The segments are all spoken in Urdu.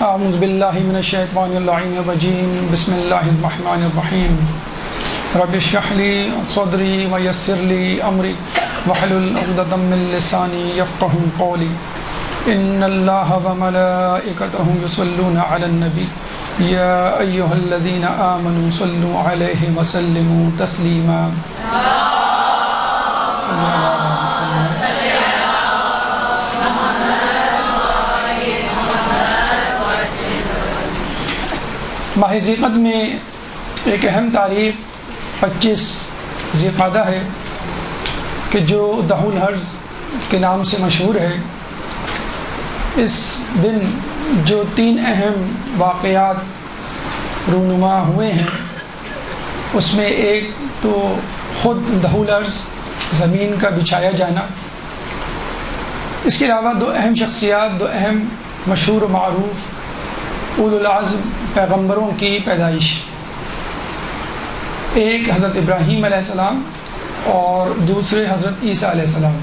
اعوذ باللہ من الشیطان اللعین الرجیم بسم اللہ الرحمن الرحیم رب اشرح لی صدری ویسر لی امری واحلل عقدۃ من لسانی یفقهوا قولی ان اللہ وملائکتہ یصلون علی النبی یا ایہا الذین آمنوا صلوا علیہ وسلموا تسلیما. ماہ ذیقعد میں ایک اہم تاریخ 25 ذیقعدہ ہے کہ جو دہ الحرز کے نام سے مشہور ہے. اس دن جو 3 اہم واقعات رونما ہوئے ہیں اس میں ایک تو خود دہ الحرز زمین کا بچھایا جانا، اس کے علاوہ 2 اہم شخصیات، 2 اہم مشہور و معروف اولو العزم پیغمبروں کی پیدائش، ایک حضرت ابراہیم علیہ السلام اور دوسرے حضرت عیسیٰ علیہ السلام.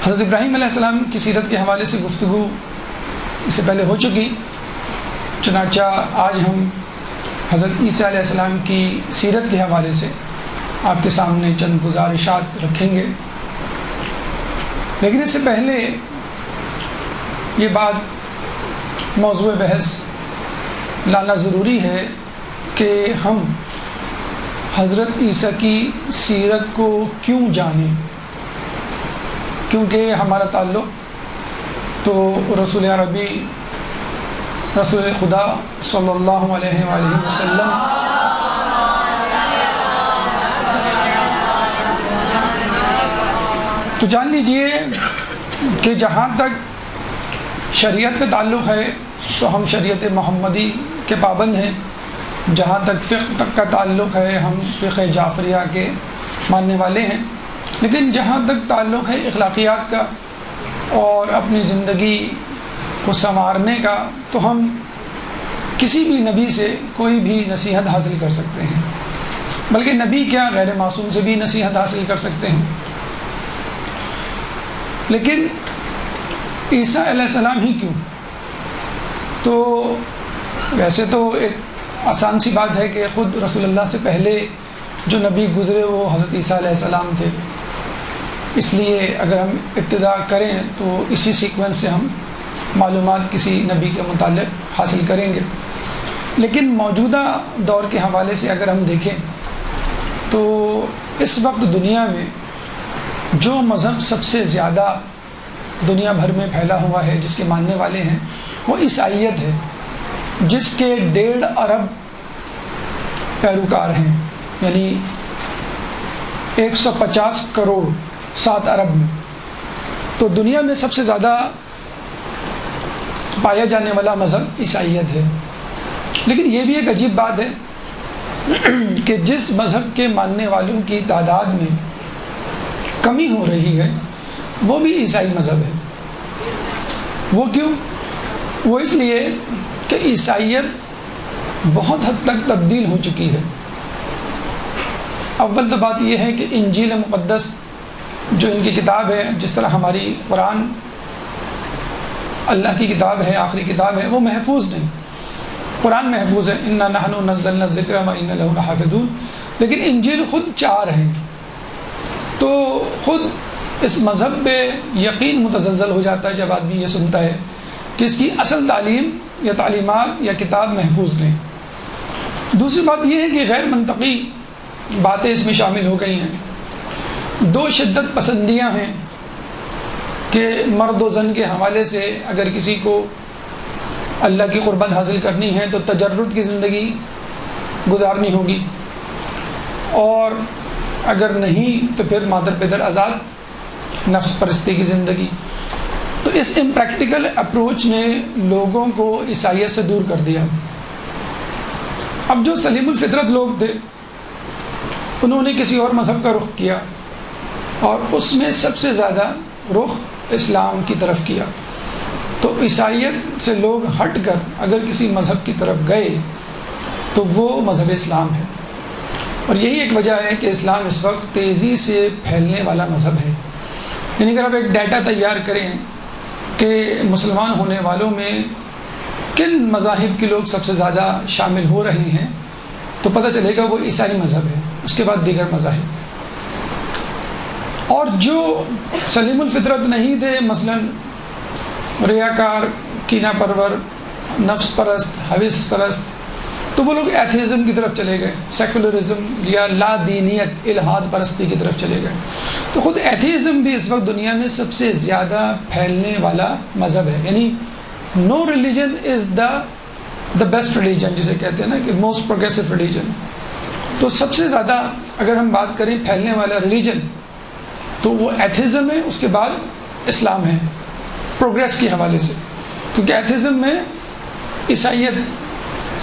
حضرت ابراہیم علیہ السلام کی سیرت کے حوالے سے گفتگو اس سے پہلے ہو چکی، چنانچہ آج ہم حضرت عیسیٰ علیہ السلام کی سیرت کے حوالے سے آپ کے سامنے چند گزارشات رکھیں گے. لیکن اس سے پہلے یہ بات موضوع بحث لانا ضروری ہے کہ ہم حضرت عیسیٰ کی سیرت کو کیوں جانیں، کیونکہ ہمارا تعلق تو رسول عربی رسول خدا صلی اللہ علیہ وآلہ وسلم تو جان لیجئے کہ جہاں تک شریعت کا تعلق ہے تو ہم شریعت محمدی کے پابند ہیں، جہاں تک فقہ تک کا تعلق ہے ہم فقہ جعفریہ کے ماننے والے ہیں، لیکن جہاں تک تعلق ہے اخلاقیات کا اور اپنی زندگی کو سنوارنے کا تو ہم کسی بھی نبی سے کوئی بھی نصیحت حاصل کر سکتے ہیں، بلکہ نبی کیا غیر معصوم سے بھی نصیحت حاصل کر سکتے ہیں. لیکن عیسیٰ علیہ السلام ہی کیوں؟ تو ویسے تو ایک آسان سی بات ہے کہ خود رسول اللہ سے پہلے جو نبی گزرے وہ حضرت عیسیٰ علیہ السلام تھے، اس لیے اگر ہم ابتدا کریں تو اسی سیکوینس سے ہم معلومات کسی نبی کے متعلق حاصل کریں گے. لیکن موجودہ دور کے حوالے سے اگر ہم دیکھیں تو اس وقت دنیا میں جو مذہب سب سے زیادہ دنیا بھر میں پھیلا ہوا ہے، جس کے ماننے والے ہیں، وہ عیسائیت ہے، جس کے 1.5 ارب پیروکار ہیں، یعنی 150 کروڑ 7 ارب میں. تو دنیا میں سب سے زیادہ پایا جانے والا مذہب عیسائیت ہے. لیکن یہ بھی ایک عجیب بات ہے کہ جس مذہب کے ماننے والوں کی تعداد میں کمی ہو رہی ہے وہ بھی عیسائی مذہب ہے. وہ کیوں؟ وہ اس لیے کہ عیسائیت بہت حد تک تبدیل ہو چکی ہے. اول تو بات یہ ہے کہ انجیل مقدس جو ان کی کتاب ہے، جس طرح ہماری قرآن اللہ کی کتاب ہے، آخری کتاب ہے، وہ محفوظ نہیں. قرآن محفوظ ہے، انا نحن نزلنا الذکر وانا لہ لحافظون، لیکن انجیل خود 4 ہیں. تو خود اس مذہب پہ یقین متزلزل ہو جاتا ہے جب آدمی یہ سنتا ہے کہ اس کی اصل تعلیم یا تعلیمات یا کتاب محفوظ نہیں. دوسری بات یہ ہے کہ غیر منطقی باتیں اس میں شامل ہو گئی ہیں. 2 شدت پسندیاں ہیں کہ مرد و زن کے حوالے سے اگر کسی کو اللہ کی قربت حاصل کرنی ہے تو تجرد کی زندگی گزارنی ہوگی، اور اگر نہیں تو پھر مادر پدر آزاد نفس پرستی کی زندگی. تو اس امپریکٹیکل اپروچ نے لوگوں کو عیسائیت سے دور کر دیا. اب جو سلیم الفطرت لوگ تھے انہوں نے کسی اور مذہب کا رخ کیا، اور اس میں سب سے زیادہ رخ اسلام کی طرف کیا. تو عیسائیت سے لوگ ہٹ کر اگر کسی مذہب کی طرف گئے تو وہ مذہب اسلام ہے. اور یہی ایک وجہ ہے کہ اسلام اس وقت تیزی سے پھیلنے والا مذہب ہے. یعنی اگر آپ ایک ڈیٹا تیار کریں کہ مسلمان ہونے والوں میں کن مذاہب کے لوگ سب سے زیادہ شامل ہو رہے ہیں تو پتہ چلے گا وہ عیسائی مذہب ہے، اس کے بعد دیگر مذاہب. اور جو سلیم الفطرت نہیں تھے، مثلا ریاکار، کینہ پرور، نفس پرست، حوث پرست، تو وہ لوگ ایتھیزم کی طرف چلے گئے، سیکولرزم یا لا دینیت، الحاد پرستی کی طرف چلے گئے. تو خود ایتھیزم بھی اس وقت دنیا میں سب سے زیادہ پھیلنے والا مذہب ہے. یعنی no religion is the best religion, جسے کہتے ہیں نا کہ موسٹ پروگریسو ریلیجن. تو سب سے زیادہ اگر ہم بات کریں پھیلنے والا ریلیجن تو وہ ایتھیزم ہے، اس کے بعد اسلام ہے پروگریس کے حوالے سے. کیونکہ ایتھیزم میں عیسائیت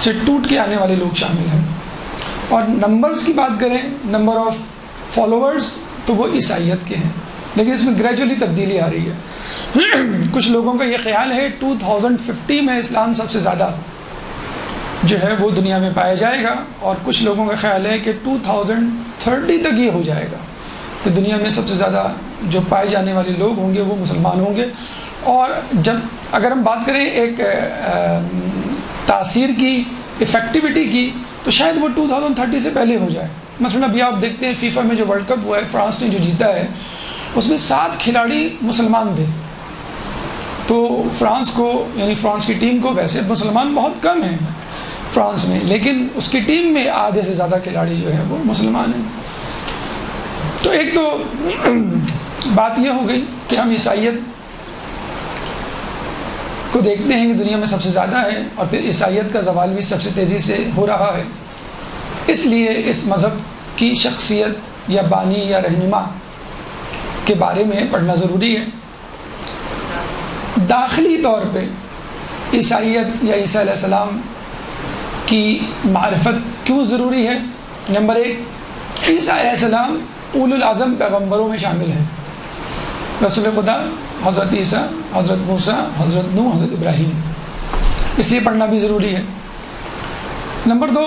سے ٹوٹ کے آنے والے لوگ شامل ہیں. اور نمبرز کی بات کریں، نمبر آف فالوورز، تو وہ عیسائیت کے ہیں، لیکن اس میں گریجولی تبدیلی آ رہی ہے. کچھ لوگوں کا یہ خیال ہے 2050 میں اسلام سب سے زیادہ جو ہے وہ دنیا میں پایا جائے گا، اور کچھ لوگوں کا خیال ہے کہ 2030 تک یہ ہو جائے گا کہ دنیا میں سب سے زیادہ جو پائے جانے والے لوگ ہوں گے وہ مسلمان ہوں گے. اور جب اگر ہم بات کریں ایک تاثیر کی، افیکٹیوٹی کی، تو شاید وہ 2030 سے پہلے ہو جائے. مثلا ابھی آپ دیکھتے ہیں فیفا میں جو ورلڈ کپ ہوا ہے، فرانس نے جو جیتا ہے، اس میں 7 کھلاڑی مسلمان تھے. تو فرانس کو، یعنی فرانس کی ٹیم کو، ویسے مسلمان بہت کم ہیں فرانس میں، لیکن اس کی ٹیم میں آدھے سے زیادہ کھلاڑی جو ہیں وہ مسلمان ہیں. تو ایک تو بات یہ ہو گئی کہ ہم عیسائیت کو دیکھتے ہیں کہ دنیا میں سب سے زیادہ ہے، اور پھر عیسائیت کا زوال بھی سب سے تیزی سے ہو رہا ہے. اس لیے اس مذہب کی شخصیت یا بانی یا رہنما کے بارے میں پڑھنا ضروری ہے. داخلی طور پہ عیسائیت یا عیسیٰ علیہ السلام کی معرفت کیوں ضروری ہے؟ نمبر 1، عیسیٰ علیہ السلام اولو العزم پیغمبروں میں شامل ہیں. رسول خدا حضرت عیسیٰ، حضرت موسیٰ، حضرت نوح، حضرت ابراہیم، اس لیے پڑھنا بھی ضروری ہے. نمبر 2،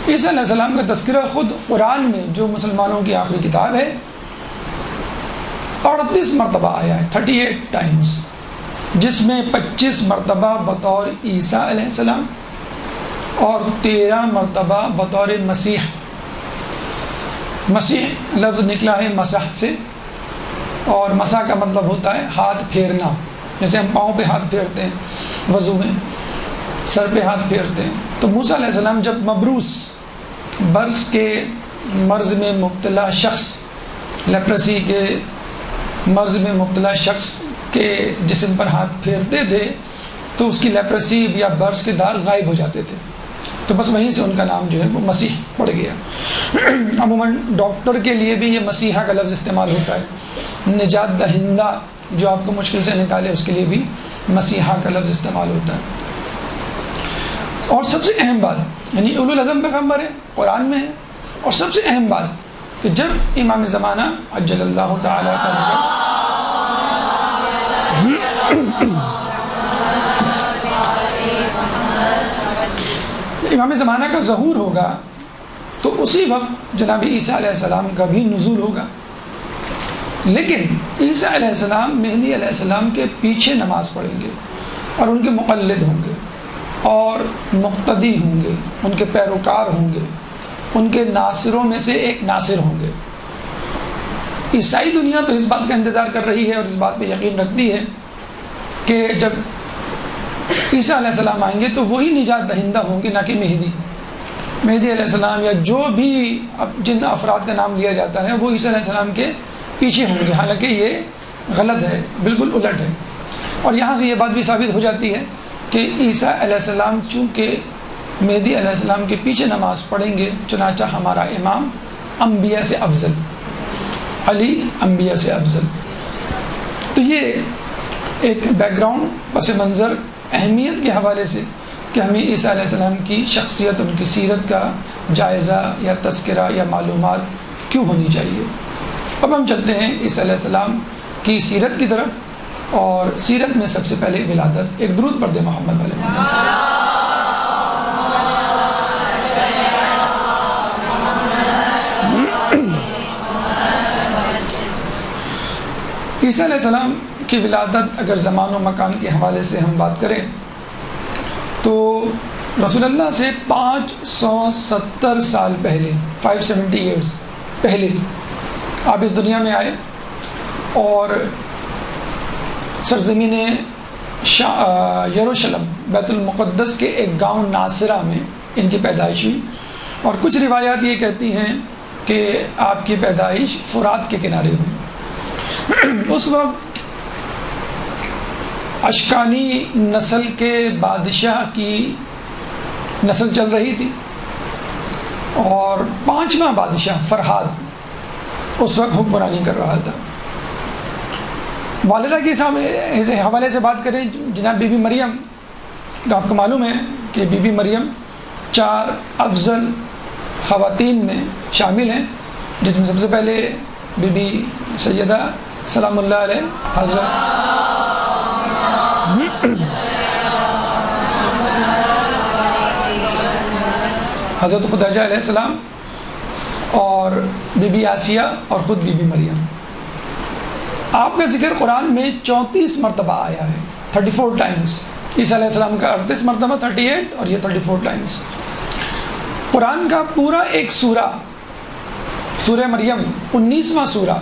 عیسیٰ علیہ السلام کا تذکرہ خود قرآن میں، جو مسلمانوں کی آخری کتاب ہے، 38 مرتبہ آیا ہے، 38 ٹائمز، جس میں 25 مرتبہ بطور عیسیٰ علیہ السلام اور 13 مرتبہ بطور مسیح. مسیح لفظ نکلا ہے مسح سے، اور مسح کا مطلب ہوتا ہے ہاتھ پھیرنا. جیسے ہم پاؤں پہ ہاتھ پھیرتے ہیں وضو میں، سر پہ ہاتھ پھیرتے ہیں. تو موسیٰ علیہ السلام جب مبروس، برس کے مرض میں مبتلا شخص، لیپرسی کے مرض میں مبتلا شخص کے جسم پر ہاتھ پھیرتے تھے تو اس کی لیپرسی یا برس کے داغ غائب ہو جاتے تھے. تو بس وہیں سے ان کا نام جو ہے وہ مسیح پڑ گیا. عموماً ڈاکٹر کے لیے بھی یہ مسیحا کا لفظ استعمال ہوتا ہے. نجات دہندہ جو آپ کو مشکل سے نکالے، اس کے لیے بھی مسیحا کا لفظ استعمال ہوتا ہے. اور سب سے اہم بات، یعنی اولو العزم پیغمبر ہے، قرآن میں ہے. اور سب سے اہم بات کہ جب امام زمانہ عجل اللہ تعالیٰ فرجہ امام زمانہ کا ظہور ہوگا تو اسی وقت جناب عیسیٰ علیہ السلام کا بھی نزول ہوگا. لیکن عیسیٰ علیہ السلام مہدی علیہ السلام کے پیچھے نماز پڑھیں گے، اور ان کے مقلد ہوں گے، اور مقتدی ہوں گے، ان کے پیروکار ہوں گے، ان کے ناصروں میں سے ایک ناصر ہوں گے. عیسائی دنیا تو اس بات کا انتظار کر رہی ہے اور اس بات پہ یقین رکھتی ہے کہ جب عیسیٰ علیہ السلام آئیں گے تو وہی نجات دہندہ ہوں گے، نہ کہ مہدی علیہ السلام یا جو بھی جن افراد کا نام لیا جاتا ہے وہ عیسیٰ علیہ السلام کے پیچھے ہوں گے. حالانکہ یہ غلط ہے، بالکل الٹ ہے. اور یہاں سے یہ بات بھی ثابت ہو جاتی ہے کہ عیسیٰ علیہ السلام چونکہ مہدی علیہ السلام کے پیچھے نماز پڑھیں گے، چنانچہ ہمارا امام انبیاء سے افضل، علی انبیاء سے افضل. تو یہ ایک بیک گراؤنڈ، پس منظر، اہمیت کے حوالے سے کہ ہمیں عیسیٰ علیہ السلام کی شخصیت، ان کی سیرت کا جائزہ یا تذکرہ یا معلومات کیوں ہونی چاہیے. اب ہم چلتے ہیں عیسیٰ علیہ السلام کی سیرت کی طرف، اور سیرت میں سب سے پہلے ولادت. ایک درود پڑھ دیں محمد علیہ. عیسیٰ علیہ السلام کی ولادت اگر زمان و مکان کے حوالے سے ہم بات کریں تو رسول اللہ سے 570 سال پہلے 570 ایئرز پہلے آپ اس دنیا میں آئے، اور سرزمین یروشلم بیت المقدس کے ایک گاؤں ناصرہ میں ان کی پیدائش ہوئی، اور کچھ روایات یہ کہتی ہیں کہ آپ کی پیدائش فرات کے کنارے ہوئی۔ اس وقت اشکانی نسل کے بادشاہ کی نسل چل رہی تھی، اور 5واں بادشاہ فرحاد اس وقت حکمرانی کر رہا تھا۔ والدہ کے حوالے سے بات کریں، جناب بی بی مریم، تو آپ کو معلوم ہے کہ بی بی مریم 4 افضل خواتین میں شامل ہیں، جس میں سب سے پہلے بی بی سیدہ سلام اللہ علیہ حضرت خدیجہ علیہ السلام، اور بی بی آسیہ، اور خود بی بی مریم۔ آپ کا ذکر قرآن میں 34 مرتبہ آیا ہے، 34 ٹائمز۔ عیسیٰ علیہ السلام کا 38 مرتبہ 38، اور یہ 34 ٹائمز۔ قرآن کا پورا ایک سورہ، سورہ مریم 19واں سورہ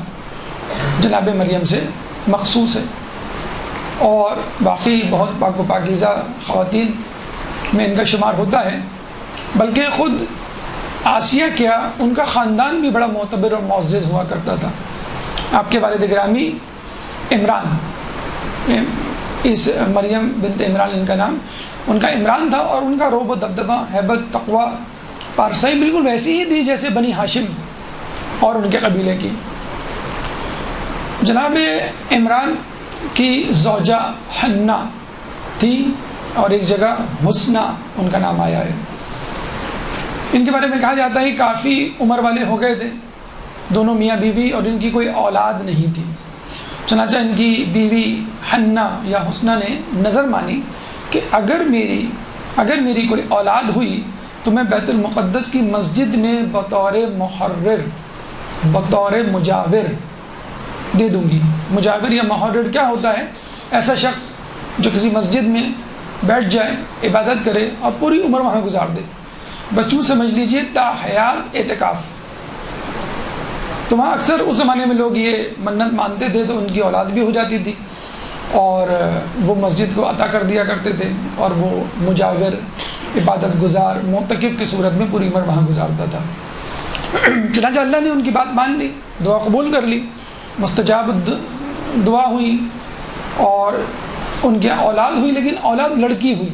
جناب مریم سے مخصوص ہے، اور باقی بہت پاک و پاکیزہ خواتین میں ان کا شمار ہوتا ہے، بلکہ خود آسیہ کیا، ان کا خاندان بھی بڑا معتبر اور معزز ہوا کرتا تھا۔ آپ کے والد گرامی عمران، اس مریم بنت عمران ان کا نام، ان کا عمران تھا، اور ان کا روب و دبدبہ، ہیبت، تقوی، پارسائی بالکل ویسی ہی تھی جیسے بنی ہاشم اور ان کے قبیلے کی۔ جناب عمران کی زوجہ حنہ تھی، اور ایک جگہ حسنہ ان کا نام آیا ہے۔ ان کے بارے میں کہا جاتا ہے کافی عمر والے ہو گئے تھے دونوں میاں بیوی، اور ان کی کوئی اولاد نہیں تھی، چنانچہ ان کی بیوی حنہ یا حسنہ نے نظر مانی کہ اگر میری کوئی اولاد ہوئی تو میں بیت المقدس کی مسجد میں بطور محرر، بطور مجاور دے دوں گی۔ مجاور یا محرر کیا ہوتا ہے؟ ایسا شخص جو کسی مسجد میں بیٹھ جائے، عبادت کرے اور پوری عمر وہاں گزار دے، بس یوں سمجھ لیجئے تا حیات اعتکاف۔ تو وہاں اکثر اس زمانے میں لوگ یہ منت مانتے تھے تو ان کی اولاد بھی ہو جاتی تھی، اور وہ مسجد کو عطا کر دیا کرتے تھے، اور وہ مجاور، عبادت گزار، معتکف کی صورت میں پوری عمر وہاں گزارتا تھا۔ چنانچہ اللہ نے ان کی بات مان لی، دعا قبول کر لی، مستجاب دعا ہوئی، اور ان کی اولاد ہوئی، لیکن اولاد لڑکی ہوئی۔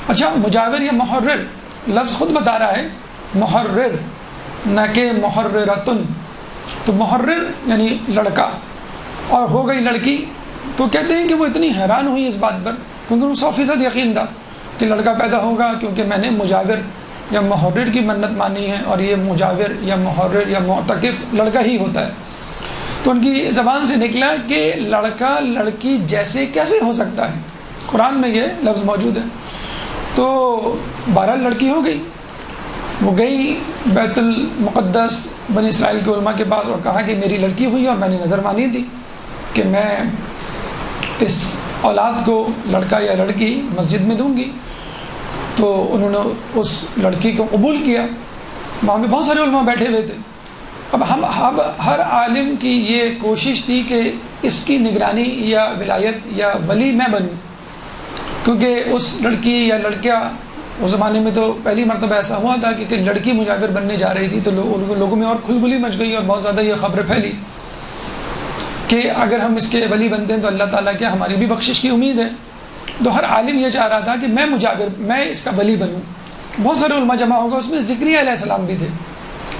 اچھا، مجاور یا محرر لفظ خود بتا رہا ہے محرر، نہ کہ محررتن۔ تو محرر یعنی لڑکا، اور ہو گئی لڑکی، تو کہتے ہیں کہ وہ اتنی حیران ہوئی اس بات پر، کیونکہ انہیں 100% یقین تھا کہ لڑکا پیدا ہوگا، کیونکہ میں نے مجاور یا محرر کی منت مانی ہے، اور یہ مجاور یا محرر یا معتکف لڑکا ہی ہوتا ہے۔ تو ان کی زبان سے نکلا کہ لڑکا لڑکی جیسے کیسے ہو سکتا ہے، قرآن میں یہ لفظ موجود ہے۔ تو 12 لڑکی ہو گئی، وہ گئی بیت المقدس بنی اسرائیل کے علماء کے پاس اور کہا کہ میری لڑکی ہوئی اور میں نے نظر مانی تھی کہ میں اس اولاد کو لڑکا یا لڑکی مسجد میں دوں گی۔ تو انہوں نے اس لڑکی کو قبول کیا۔ وہاں پہ بہت سارے علماء بیٹھے ہوئے تھے۔ اب ہر عالم کی یہ کوشش تھی کہ اس کی نگرانی یا ولایت یا ولی میں بنوں، کیونکہ اس لڑکی یا لڑکا، اس زمانے میں تو پہلی مرتبہ ایسا ہوا تھا کہ لڑکی مجاور بننے جا رہی تھی، تو لوگوں میں اور کھلبلی مچ گئی اور بہت زیادہ یہ خبر پھیلی کہ اگر ہم اس کے ولی بنتے ہیں تو اللہ تعالیٰ کیا ہماری بھی بخشش کی امید ہے۔ تو ہر عالم یہ چاہ رہا تھا کہ میں مجاور، میں اس کا ولی بنوں۔ بہت سارے علماء جمع ہو گئے، اس میں زکریا علیہ السلام بھی تھے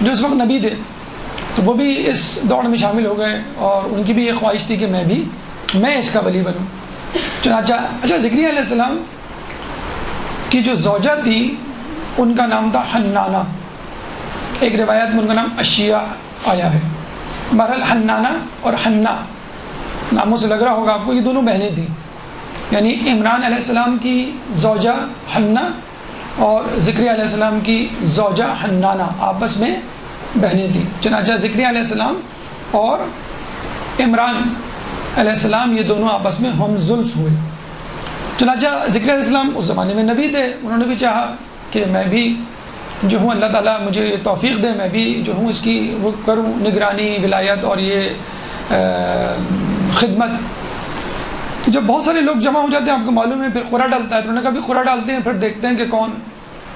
جو اس وقت نبی تھے، تو وہ بھی اس دوڑ میں شامل ہو گئے، اور ان کی بھی یہ خواہش تھی کہ میں اس کا ولی بنوں۔ چنانچہ زکریا علیہ السلام کی جو زوجہ تھی ان کا نام تھا حنانہ، ایک روایت میں ان کا نام اشیاء آیا ہے۔ بہرحال حنانہ اور حنہ ناموں سے لگ رہا ہوگا آپ کو، یہ دونوں بہنیں تھیں، یعنی عمران علیہ السلام کی زوجہ حنہ اور زکریا علیہ السلام کی زوجہ حنانہ آپس میں بہنیں تھیں۔ چنانچہ زکریا علیہ السلام اور عمران علیہ السلام یہ دونوں آپس میں ہم زلف ہوئے. چنانچہ ذکر علیہ السلام اس زمانے میں نبی تھے، انہوں نے بھی چاہا کہ میں بھی جو ہوں اللہ تعالیٰ مجھے یہ توفیق دے، میں بھی جو ہوں اس کی وہ کروں نگرانی، ولایت اور یہ خدمت. تو جب بہت سارے لوگ جمع ہو جاتے ہیں آپ کو معلوم ہے پھر قرعہ ڈالتا ہے، تو انہوں نے کبھی قرعہ ڈالتے ہیں، پھر دیکھتے ہیں کہ کون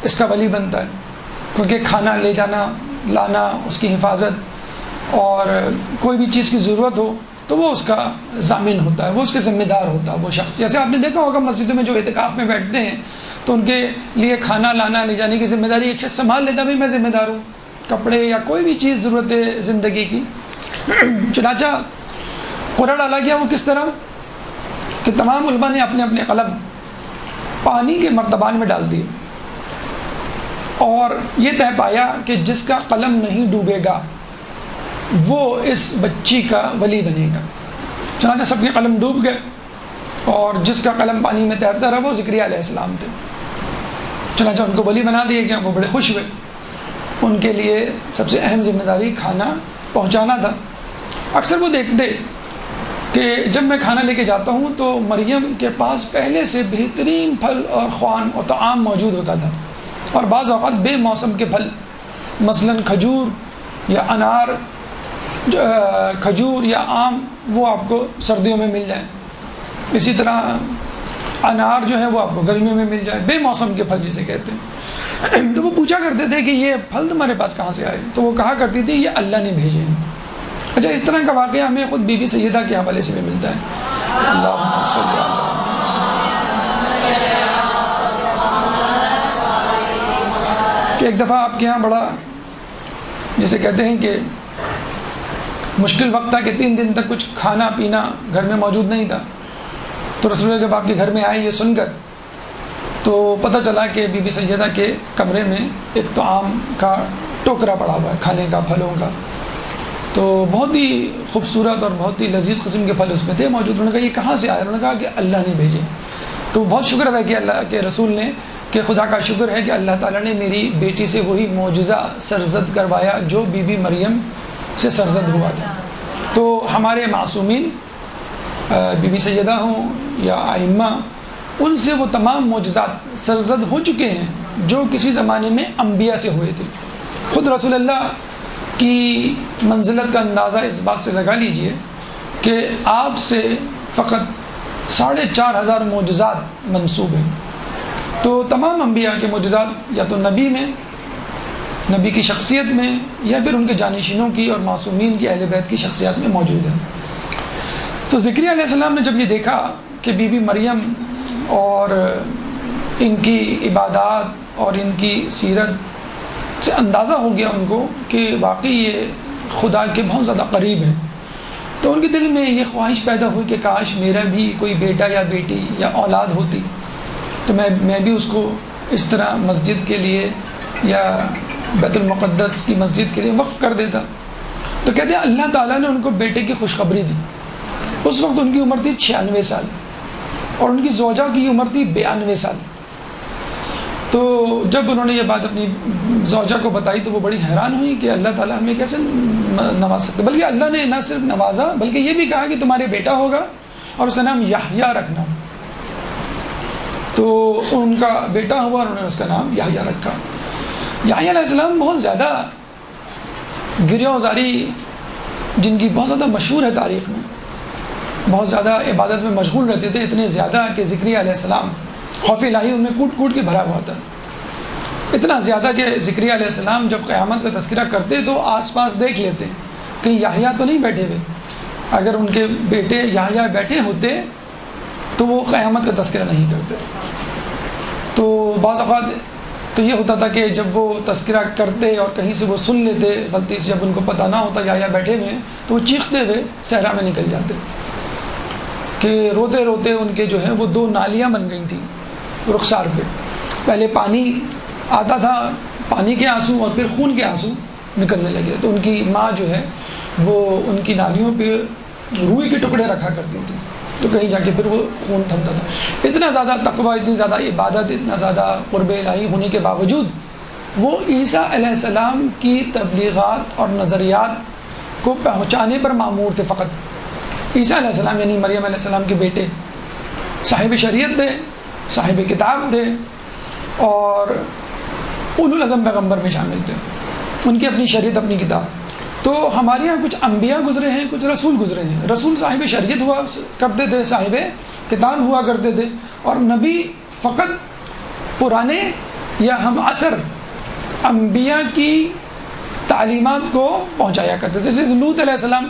اس کا ولی بنتا ہے، کیونکہ کھانا لے جانا لانا، اس کی حفاظت اور کوئی بھی چیز کی ضرورت ہو تو وہ اس کا ضامن ہوتا ہے، وہ اس کے ذمہ دار ہوتا ہے وہ شخص. جیسے آپ نے دیکھا ہوگا مسجدوں میں جو اعتکاف میں بیٹھتے ہیں تو ان کے لیے کھانا لانا لے جانے کی ذمہ داری ایک شخص سنبھال لیتا ہے، بھائی میں ذمہ دار ہوں، کپڑے یا کوئی بھی چیز ضرورت ہے زندگی کی. چنانچہ قرعہ ڈالا گیا، وہ کس طرح کہ تمام علماء نے اپنے اپنے قلم پانی کے مرتبان میں ڈال دیے اور یہ طے پایا کہ جس کا قلم نہیں ڈوبے گا وہ اس بچی کا ولی بنے گا. چنانچہ سب کے قلم ڈوب گئے اور جس کا قلم پانی میں تیرتا رہا وہ ذکریہ علیہ السلام تھے. چنانچہ ان کو ولی بنا دیا گیا، وہ بڑے خوش ہوئے. ان کے لیے سب سے اہم ذمہ داری کھانا پہنچانا تھا. اکثر وہ دیکھتے کہ جب میں کھانا لے کے جاتا ہوں تو مریم کے پاس پہلے سے بہترین پھل اور خوان اور طعام موجود ہوتا تھا، اور بعض اوقات بے موسم کے پھل مثلاً کھجور یا انار، کھجور یا آم وہ آپ کو سردیوں میں مل جائیں، اسی طرح انار جو ہے وہ آپ کو گرمیوں میں مل جائے، بے موسم کے پھل جسے کہتے ہیں. تو وہ پوچھا کرتے تھے کہ یہ پھل تمہارے پاس کہاں سے آئے؟ تو وہ کہا کرتی تھی یہ اللہ نے بھیجے ہیں. اچھا، اس طرح کا واقعہ ہمیں خود بی بی سیدہ کے حوالے سے بھی ملتا ہے. اللہم صلی اللہ کہ ایک دفعہ آپ کے ہاں بڑا جسے کہتے ہیں کہ مشکل وقت تھا کہ 3 دن تک کچھ کھانا پینا گھر میں موجود نہیں تھا. تو رسول اللہ جب آپ کے گھر میں آئے یہ سن کر تو پتہ چلا کہ بی بی سیدہ کے کمرے میں ایک طعام کا ٹوکرا پڑا ہوا ہے، کھانے کا، پھلوں کا. تو بہت ہی خوبصورت اور بہت ہی لذیذ قسم کے پھل اس میں تھے موجود. انہوں نے کہا یہ کہاں سے آیا؟ انہوں نے کہا کہ اللہ نے بھیجے. تو بہت شکر ادا کیا اللہ کے رسول نے کہ خدا کا شکر ہے کہ اللہ تعالیٰ نے میری بیٹی سے وہی معجزہ سرزد کروایا جو بی بی مریم سے سرزد ہوا تھا. تو ہمارے معصومین بی بی سیدہ ہوں یا ائمہ، ان سے وہ تمام معجزات سرزد ہو چکے ہیں جو کسی زمانے میں انبیاء سے ہوئے تھے. خود رسول اللہ کی منزلت کا اندازہ اس بات سے لگا لیجئے کہ آپ سے فقط 4,500 معجزات منسوب ہیں. تو تمام انبیاء کے معجزات یا تو نبی میں، نبی کی شخصیت میں، یا پھر ان کے جانشینوں کی اور معصومین کی اہل بیت کی شخصیات میں موجود ہیں. تو ذکریہ علیہ السلام نے جب یہ دیکھا کہ بی بی مریم اور ان کی عبادات اور ان کی سیرت سے اندازہ ہو گیا ان کو کہ واقعی یہ خدا کے بہت زیادہ قریب ہیں، تو ان کے دل میں یہ خواہش پیدا ہوئی کہ کاش میرا بھی کوئی بیٹا یا بیٹی یا اولاد ہوتی تو میں بھی اس کو اس طرح مسجد کے لیے یا بیت المقدس کی مسجد کے لیے وقف کر دیتا. تو کہتے ہیں اللہ تعالیٰ نے ان کو بیٹے کی خوشخبری دی. اس وقت ان کی عمر تھی 96 سال اور ان کی زوجہ کی عمر تھی 92 سال. تو جب انہوں نے یہ بات اپنی زوجہ کو بتائی تو وہ بڑی حیران ہوئی کہ اللہ تعالیٰ ہمیں کیسے نواز سکتے، بلکہ اللہ نے نہ صرف نوازا بلکہ یہ بھی کہا کہ تمہارے بیٹا ہوگا اور اس کا نام یحییٰ رکھنا. تو ان کا بیٹا ہوا اور انہوں نے اس کا نام یحییٰ رکھا. یحییٰ علیہ السلام بہت زیادہ گریہ وزاری جن کی بہت زیادہ مشہور ہے تاریخ میں، بہت زیادہ عبادت میں مشغول رہتے تھے، اتنے زیادہ کہ ذکریہ علیہ السلام خوف الہی ان میں کوٹ کوٹ کے بھرا ہوا تھا. اتنا زیادہ کہ ذکریہ علیہ السلام جب قیامت کا تذکرہ کرتے تو آس پاس دیکھ لیتے کہیں یحییٰ تو نہیں بیٹھے ہوئے. اگر ان کے بیٹے یحییٰ بیٹھے ہوتے تو وہ قیامت کا تذکرہ نہیں کرتے. تو بعض اوقات تو یہ ہوتا تھا کہ جب وہ تذکرہ کرتے اور کہیں سے وہ سن لیتے غلطی سے، جب ان کو پتہ نہ ہوتا یحییٰ بیٹھے ہوئے تو وہ چیختے ہوئے صحرا میں نکل جاتے کہ روتے روتے ان کے جو ہے وہ 2 نالیاں بن گئی تھیں رخسار پہ. پہلے پانی آتا تھا، پانی کے آنسو اور پھر خون کے آنسو نکلنے لگے. تو ان کی ماں جو ہے وہ ان کی نالیوں پہ روئی کے ٹکڑے رکھا کرتی تھی تو کہیں جا کے پھر وہ خون تھمتا تھا. اتنا زیادہ تقویٰ، اتنی زیادہ عبادت، اتنا زیادہ قرب الہی ہونے کے باوجود وہ عیسیٰ علیہ السلام کی تبلیغات اور نظریات کو پہنچانے پر معمور تھے فقط. عیسیٰ علیہ السلام یعنی مریم علیہ السلام کے بیٹے صاحب شریعت تھے، صاحب کتاب تھے، اور اولو العزم پیغمبر میں شامل تھے، ان کی اپنی شریعت اپنی کتاب۔ تو ہمارے یہاں کچھ انبیاء گزرے ہیں، کچھ رسول گزرے ہیں۔ رسول صاحب شریعت ہوا کرتے تھے، صاحب کتاب ہوا کرتے تھے، اور نبی فقط پرانے یا ہم عصر انبیاء کی تعلیمات کو پہنچایا کرتے تھے۔ جیسے لوط علیہ السلام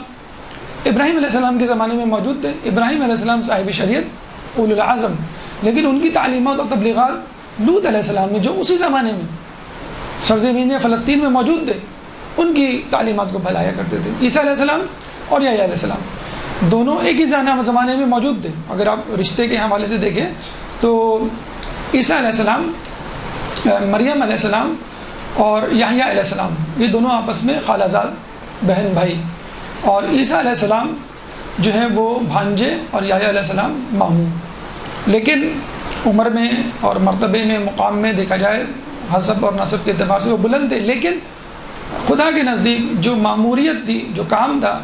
ابراہیم علیہ السلام کے زمانے میں موجود تھے، ابراہیم علیہ السلام صاحب شریعت اولو العزم، لیکن ان کی تعلیمات اور تبلیغات لوط علیہ السلام نے جو اسی زمانے میں سرزمین فلسطین میں موجود تھے ان کی تعلیمات کو پھیلایا کرتے تھے۔ عیسیٰ علیہ السلام اور یحییٰ علیہ السلام دونوں ایک ہی زمانے میں موجود تھے۔ اگر آپ رشتے کے حوالے سے دیکھیں تو عیسیٰ علیہ السلام، مریم علیہ السلام اور یحییٰ علیہ السلام یہ دونوں آپس میں خالہ زاد بہن بھائی، اور عیسیٰ علیہ السلام جو ہے وہ بھانجے اور یحییٰ علیہ السلام ماموں، لیکن عمر میں اور مرتبے میں مقام میں دیکھا جائے حسب اور نسب کے اعتبار سے وہ بلند تھے، لیکن خدا کے نزدیک جو ماموریت تھی، جو کام تھا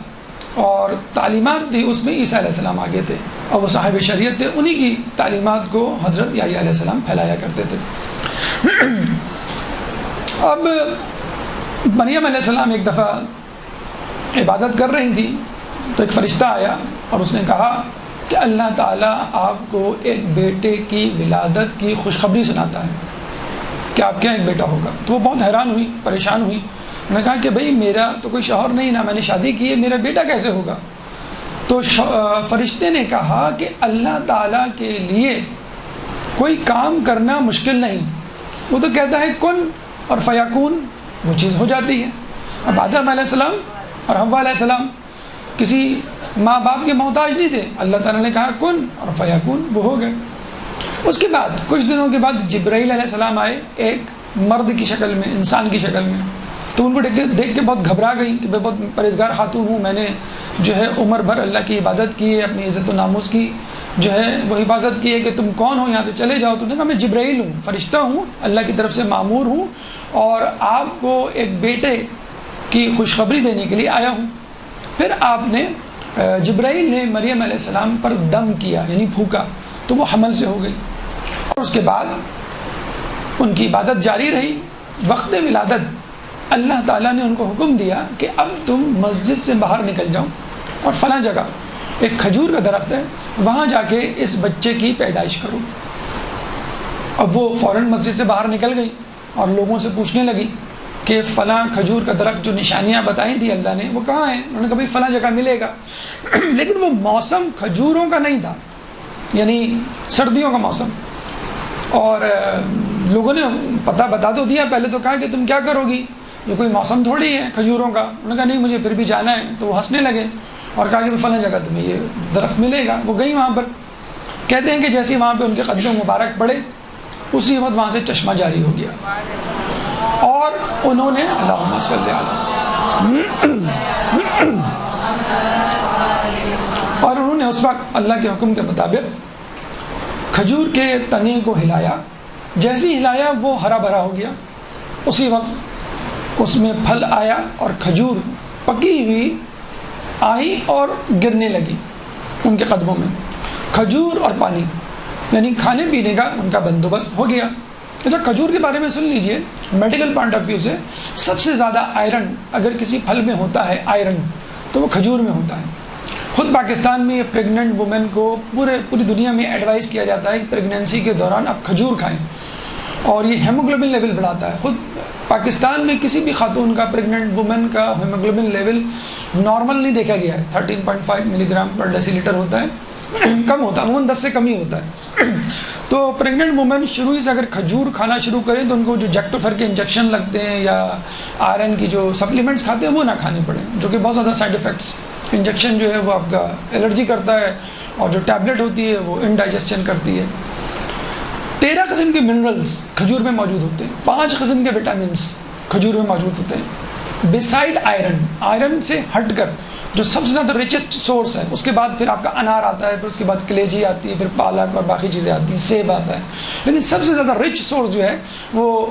اور تعلیمات تھی، اس میں عیسیٰ علیہ السلام آگے تھے اور وہ صاحب شریعت تھے، انہی کی تعلیمات کو حضرت یحییٰ علیہ السلام پھیلایا کرتے تھے۔ اب مریم علیہ السلام ایک دفعہ عبادت کر رہی تھی تو ایک فرشتہ آیا اور اس نے کہا کہ اللہ تعالیٰ آپ کو ایک بیٹے کی ولادت کی خوشخبری سناتا ہے کہ آپ کے یہاں ایک بیٹا ہوگا۔ تو وہ بہت حیران ہوئی، پریشان ہوئی، انہوں نے کہا کہ بھئی میرا تو کوئی شوہر نہیں، نہ میں نے شادی کی ہے، میرا بیٹا کیسے ہوگا؟ تو فرشتے نے کہا کہ اللہ تعالیٰ کے لیے کوئی کام کرنا مشکل نہیں، وہ تو کہتا ہے کن اور فیکون، وہ چیز ہو جاتی ہے۔ اب آدم علیہ السلام اور حوا علیہ السلام کسی ماں باپ کے محتاج نہیں تھے، اللہ تعالیٰ نے کہا کن اور فیکون، وہ ہو گئے۔ اس کے بعد کچھ دنوں کے بعد جبرائیل علیہ السلام آئے ایک مرد کی شکل میں، انسان کی شکل میں، تو ان کو دیکھ کے بہت گھبرا گئی کہ میں بہت پرہیزگار خاتون ہوں، میں نے جو ہے عمر بھر اللہ کی عبادت کی ہے، اپنی عزت و ناموس کی جو ہے وہ حفاظت کی ہے، کہ تم کون ہو، یہاں سے چلے جاؤ۔ تو نے کہا میں جبرائیل ہوں، فرشتہ ہوں، اللہ کی طرف سے مامور ہوں، اور آپ کو ایک بیٹے کی خوشخبری دینے کے لیے آیا ہوں۔ پھر آپ نے جبرائیل نے مریم علیہ السلام پر دم کیا، یعنی پھونکا، تو وہ حمل سے ہو گئی، اور اس کے بعد ان کی عبادت جاری رہی۔ وقت ولادت اللہ تعالیٰ نے ان کو حکم دیا کہ اب تم مسجد سے باہر نکل جاؤ اور فلاں جگہ ایک کھجور کا درخت ہے، وہاں جا کے اس بچے کی پیدائش کرو۔ اب وہ فوراً مسجد سے باہر نکل گئی اور لوگوں سے پوچھنے لگی کہ فلاں کھجور کا درخت جو نشانیاں بتائی تھی اللہ نے وہ کہاں ہیں؟ انہوں نے کہا بھائی فلاں جگہ ملے گا، لیکن وہ موسم کھجوروں کا نہیں تھا، یعنی سردیوں کا موسم، اور لوگوں نے پتہ بتا تو دیا، پہلے تو کہا کہ تم کیا کرو گی، یہ کوئی موسم تھوڑی ہے کھجوروں کا۔ انہوں نے کہا نہیں مجھے پھر بھی جانا ہے، تو وہ ہنسنے لگے اور کہا کہ فلاں جگہ تمہیں یہ درخت ملے گا۔ وہ گئی وہاں پر، کہتے ہیں کہ جیسے وہاں پہ ان کے قدم مبارک پڑے اسی وقت وہاں سے چشمہ جاری ہو گیا، اور انہوں نے اللہم صلی علیہ اور انہوں نے اس وقت اللہ کے حکم کے مطابق کھجور کے تنے کو ہلایا، جیسے ہی ہلایا وہ ہرا بھرا ہو گیا، اسی وقت اس میں پھل آیا اور کھجور پکی ہوئی آئی اور گرنے لگی ان کے قدموں میں، کھجور اور پانی، یعنی کھانے پینے کا ان کا بندوبست ہو گیا۔ اچھا کھجور کے بارے میں سن لیجئے، میڈیکل پوائنٹ آف ویو سے سب سے زیادہ آئرن اگر کسی پھل میں ہوتا ہے آئرن تو وہ کھجور میں ہوتا ہے۔ خود پاکستان میں پریگننٹ وومن کو پوری دنیا میں ایڈوائز کیا جاتا ہے کہ پریگننسی کے دوران آپ کھجور کھائیں، اور یہ ہیموگلوبن لیول بڑھاتا ہے۔ خود پاکستان میں کسی بھی خاتون کا، پریگننٹ وومن کا ہیموگلوبن لیول نارمل نہیں دیکھا گیا ہے، 13.5 ملی گرام پر ڈیسی لیٹر ہوتا ہے، کم ہوتا ہے، عموماً 10 سے کم ہی ہوتا ہے۔ تو پریگننٹ وومن شروع ہی سے اگر کھجور کھانا شروع کریں تو ان کو جو جیکٹوفر کے انجیکشن لگتے ہیں یا آئرن کی جو سپلیمنٹس کھاتے ہیں وہ نہ کھانے پڑیں، جو کہ بہت زیادہ سائڈ افیکٹس، انجیکشن جو ہے وہ آپ کا الرجی کرتا ہے، اور جو ٹیبلٹ ہوتی ہے وہ انڈائجسشن کرتی ہے۔ 13 قسم کے منرلز کھجور میں موجود ہوتے ہیں، 5 قسم کے وٹامنس کھجور میں موجود ہوتے ہیں، بسائڈ آئرن، آئرن سے ہٹ کر جو سب سے زیادہ ریچسٹ سورس ہے۔ اس کے بعد پھر آپ کا انار آتا ہے، پھر اس کے بعد کلیجی آتی ہے، پھر پالک اور باقی چیزیں آتی ہیں، سیب آتا ہے، لیکن سب سے زیادہ رچ سورس جو ہے وہ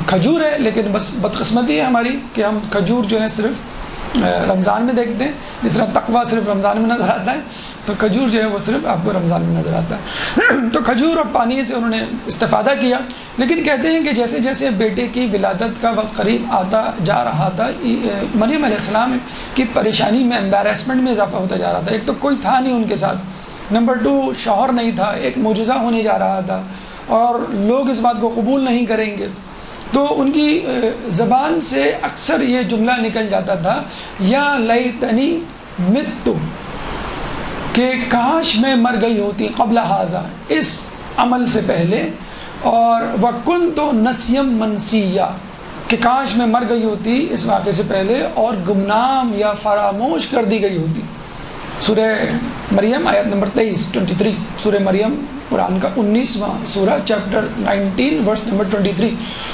کھجور ہے۔ لیکن بس بدقسمتی ہے ہماری کہ ہم کھجور جو ہے صرف رمضان میں دیکھتے ہیں، جس طرح تقویٰ صرف رمضان میں نظر آتا ہے، تو کھجور جو ہے وہ صرف آپ کو رمضان میں نظر آتا ہے۔ تو کھجور اور پانی سے انہوں نے استفادہ کیا، لیکن کہتے ہیں کہ جیسے جیسے بیٹے کی ولادت کا وقت قریب آتا جا رہا تھا، مریم علیہ السلام کی پریشانی میں، امبیرسمنٹ میں اضافہ ہوتا جا رہا تھا۔ ایک تو کوئی تھا نہیں ان کے ساتھ، نمبر 2 شوہر نہیں تھا، ایک معجزہ ہونے جا رہا تھا اور لوگ اس بات کو قبول نہیں کریں گے، تو ان کی زبان سے اکثر یہ جملہ نکل جاتا تھا، یا لیتنی مت، کہ کاش میں مر گئی ہوتی قبل ھذا، اس عمل سے پہلے، اور وکنت نسیم منسیا، کہ کاش میں مر گئی ہوتی اس واقعے سے پہلے اور گمنام یا فراموش کر دی گئی ہوتی۔ سورہ مریم آیت نمبر 23 سورہ مریم قرآن کا 19واں سورہ، چیپٹر 19 ورس نمبر 23۔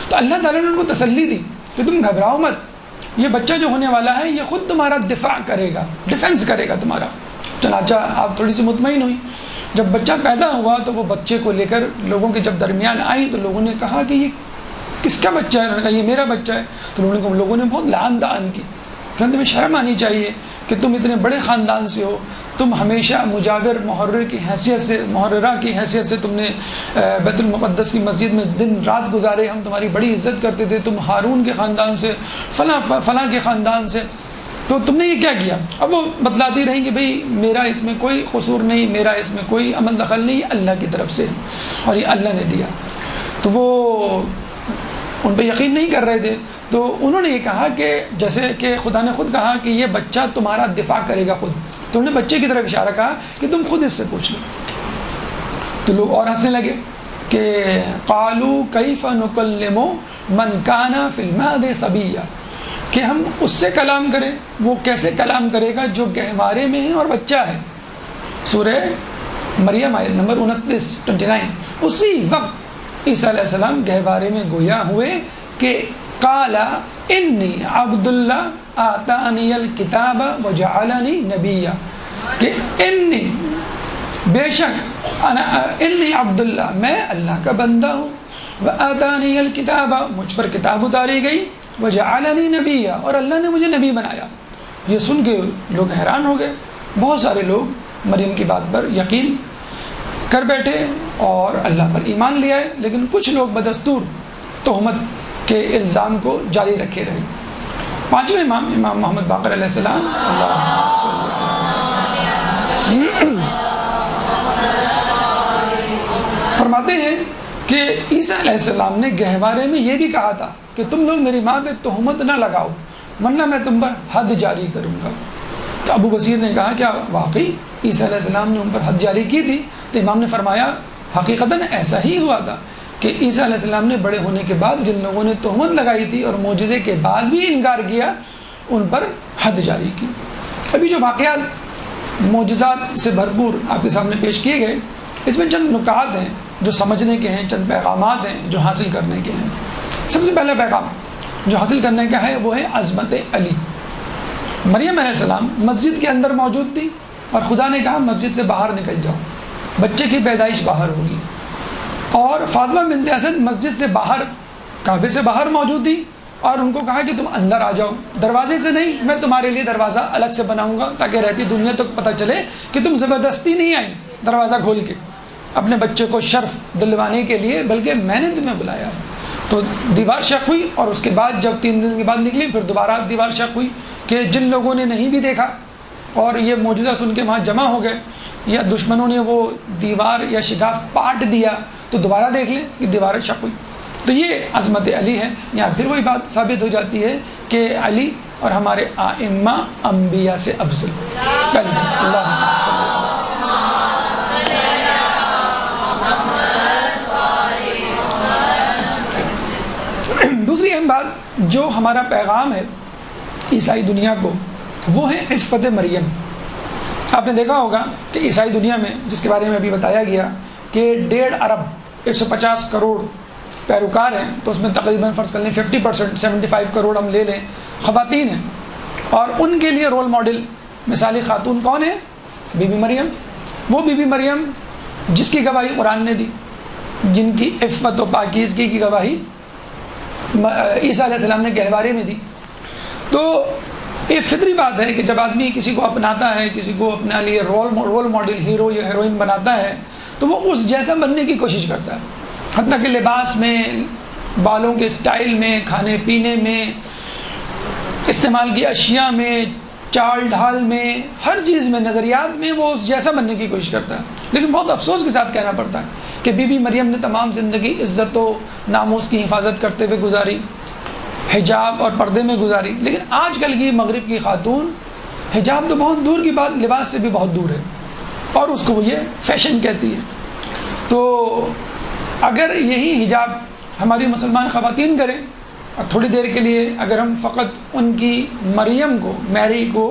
تو اللہ تعالیٰ نے ان کو تسلی دی کہ تم گھبراؤ مت، یہ بچہ جو ہونے والا ہے یہ خود تمہارا دفاع کرے گا، ڈیفنس کرے گا تمہارا۔ چنانچہ آپ تھوڑی سی مطمئن ہوئی۔ جب بچہ پیدا ہوا تو وہ بچے کو لے کر لوگوں کے جب درمیان آئی تو لوگوں نے کہا کہ یہ کس کا بچہ ہے؟ انہوں نے کہا یہ میرا بچہ ہے۔ تو لوگوں نے بہت لعن طعن کی کہ تمہیں شرم آنی چاہیے کہ تم اتنے بڑے خاندان سے ہو، تم ہمیشہ مجاور محررہ کی حیثیت سے تم نے بیت المقدس کی مسجد میں دن رات گزارے، ہم تمہاری بڑی عزت کرتے تھے، تم ہارون کے خاندان سے، فلاں کے خاندان سے، تو تم نے یہ کیا کیا؟ اب وہ بتلاتی رہیں کہ بھئی میرا اس میں کوئی قصور نہیں، میرا اس میں کوئی عمل دخل نہیں، اللہ کی طرف سے اور یہ اللہ نے دیا۔ تو وہ ان پہ یقین نہیں کر رہے تھے، تو انہوں نے یہ کہا کہ جیسے کہ خدا نے خود کہا کہ یہ بچہ تمہارا دفاع کرے گا خود، تو انہوں نے بچے کی طرف اشارہ کہا کہ تم خود اس سے پوچھ لو۔ تو لوگ اور ہنسنے لگے کہ قالوا کیف نکلم من کان فی المہد صبیا، کہ ہم اس سے کلام کریں، وہ کیسے کلام کرے گا جو گہوارے میں ہے اور بچہ ہے۔ سورہ مریم آیت نمبر 29 اسی وقت عیسیٰ علیہ السلام گہوارے میں گویا ہوئے کہ قال انی عبد اللہ آتانی الکتاب وجعلنی نبیا، کہ انی بے شک انی عبد اللہ، میں اللہ کا بندہ ہوں، وآتانی الکتاب، مجھ پر کتاب اتاری گئی، وجعلنی نبیا، اور اللہ نے مجھے نبی بنایا۔ یہ سن کے لوگ حیران ہو گئے، بہت سارے لوگ مریم کی بات پر یقین کر بیٹھے اور اللہ پر ایمان لے آئے، لیکن کچھ لوگ بدستور تہمت کے الزام کو جاری رکھے رہے۔ پانچویں امام محمد باقر علیہ السلام فرماتے ہیں کہ عیسیٰ علیہ السلام نے گہوارے میں یہ بھی کہا تھا کہ تم لوگ میری ماں پہ تہمت نہ لگاؤ ورنہ میں تم پر حد جاری کروں گا۔ تو ابو بصیر نے کہا کیا واقعی عیسیٰ علیہ السلام نے ان پر حد جاری کی تھی؟ تو امام نے فرمایا حقیقتاً ایسا ہی ہوا تھا کہ عیسیٰ علیہ السلام نے بڑے ہونے کے بعد جن لوگوں نے تہمت لگائی تھی اور معجزے کے بعد بھی انکار کیا، ان پر حد جاری کی۔ ابھی جو واقعات معجزات سے بھرپور آپ کے سامنے پیش کیے گئے، اس میں چند نکات ہیں جو سمجھنے کے ہیں، چند پیغامات ہیں جو حاصل کرنے کے ہیں۔ سب سے پہلا پیغام جو حاصل کرنے کا ہے وہ ہے عظمت علی۔ مریم علیہ السلام مسجد کے اندر موجود تھی اور خدا نے کہا مسجد سے باہر نکل جاؤ، بچے کی پیدائش باہر ہوگی، اور فاطمہ بنت اسد مسجد سے باہر، کعبے سے باہر موجود تھی اور ان کو کہا کہ تم اندر آ جاؤ، دروازے سے نہیں، میں تمہارے لیے دروازہ الگ سے بناؤں گا تاکہ رہتی دنیا تک پتہ چلے کہ تم زبردستی نہیں آئی دروازہ کھول کے اپنے بچے کو شرف دلوانے کے لیے، بلکہ میں نے تمہیں بلایا ہے۔ تو دیوار شق ہوئی، اور اس کے بعد جب 3 دن کے بعد نکلی پھر دوبارہ دیوار شق ہوئی کہ جن لوگوں نے نہیں بھی دیکھا اور یہ معجزہ سن کے وہاں جمع ہو گئے، یا دشمنوں نے وہ دیوار یا شگاف پاٹ دیا تو دوبارہ دیکھ لیں کہ دیوار شق ہوئی۔ تو یہ عظمت علی ہے۔ یہاں پھر وہی بات ثابت ہو جاتی ہے کہ علی اور ہمارے ائمہ انبیاء سے افضل۔ دوسری اہم بات جو ہمارا پیغام ہے عیسائی دنیا کو، وہ ہے عفت مریم۔ آپ نے دیکھا ہوگا کہ عیسائی دنیا میں، جس کے بارے میں ابھی بتایا گیا کہ 1.5 ارب 150 کروڑ پیروکار ہیں، تو اس میں تقریباً فرض کر لیں 50% 75 کروڑ ہم لے لیں خواتین ہیں، اور ان کے لیے رول ماڈل مثالی خاتون کون ہے؟ بی بی مریم۔ وہ بی بی مریم جس کی گواہی قرآن نے دی، جن کی عفت و پاکیزگی کی گواہی عیسیٰ علیہ السلام نے گہوارے میں دی۔ تو یہ فطری بات ہے کہ جب آدمی کسی کو اپناتا ہے، کسی کو اپنے لیے رول ماڈل، ہیرو یا ہیروئن بناتا ہے، تو وہ اس جیسا بننے کی کوشش کرتا ہے، حتیٰ کہ لباس میں، بالوں کے سٹائل میں، کھانے پینے میں، استعمال کی اشیاء میں، چال ڈھال میں، ہر چیز میں، نظریات میں وہ اس جیسا بننے کی کوشش کرتا ہے۔ لیکن بہت افسوس کے ساتھ کہنا پڑتا ہے کہ بی بی مریم نے تمام زندگی عزت و ناموس کی حفاظت کرتے ہوئے گزاری، حجاب اور پردے میں گزاری، لیکن آج کل کی مغرب کی خاتون حجاب تو بہت دور کی بات، لباس سے بھی بہت دور ہے، اور اس کو وہ یہ فیشن کہتی ہے۔ تو اگر یہی حجاب ہماری مسلمان خواتین کریں، اور تھوڑی دیر کے لیے اگر ہم فقط ان کی مریم کو، میری کو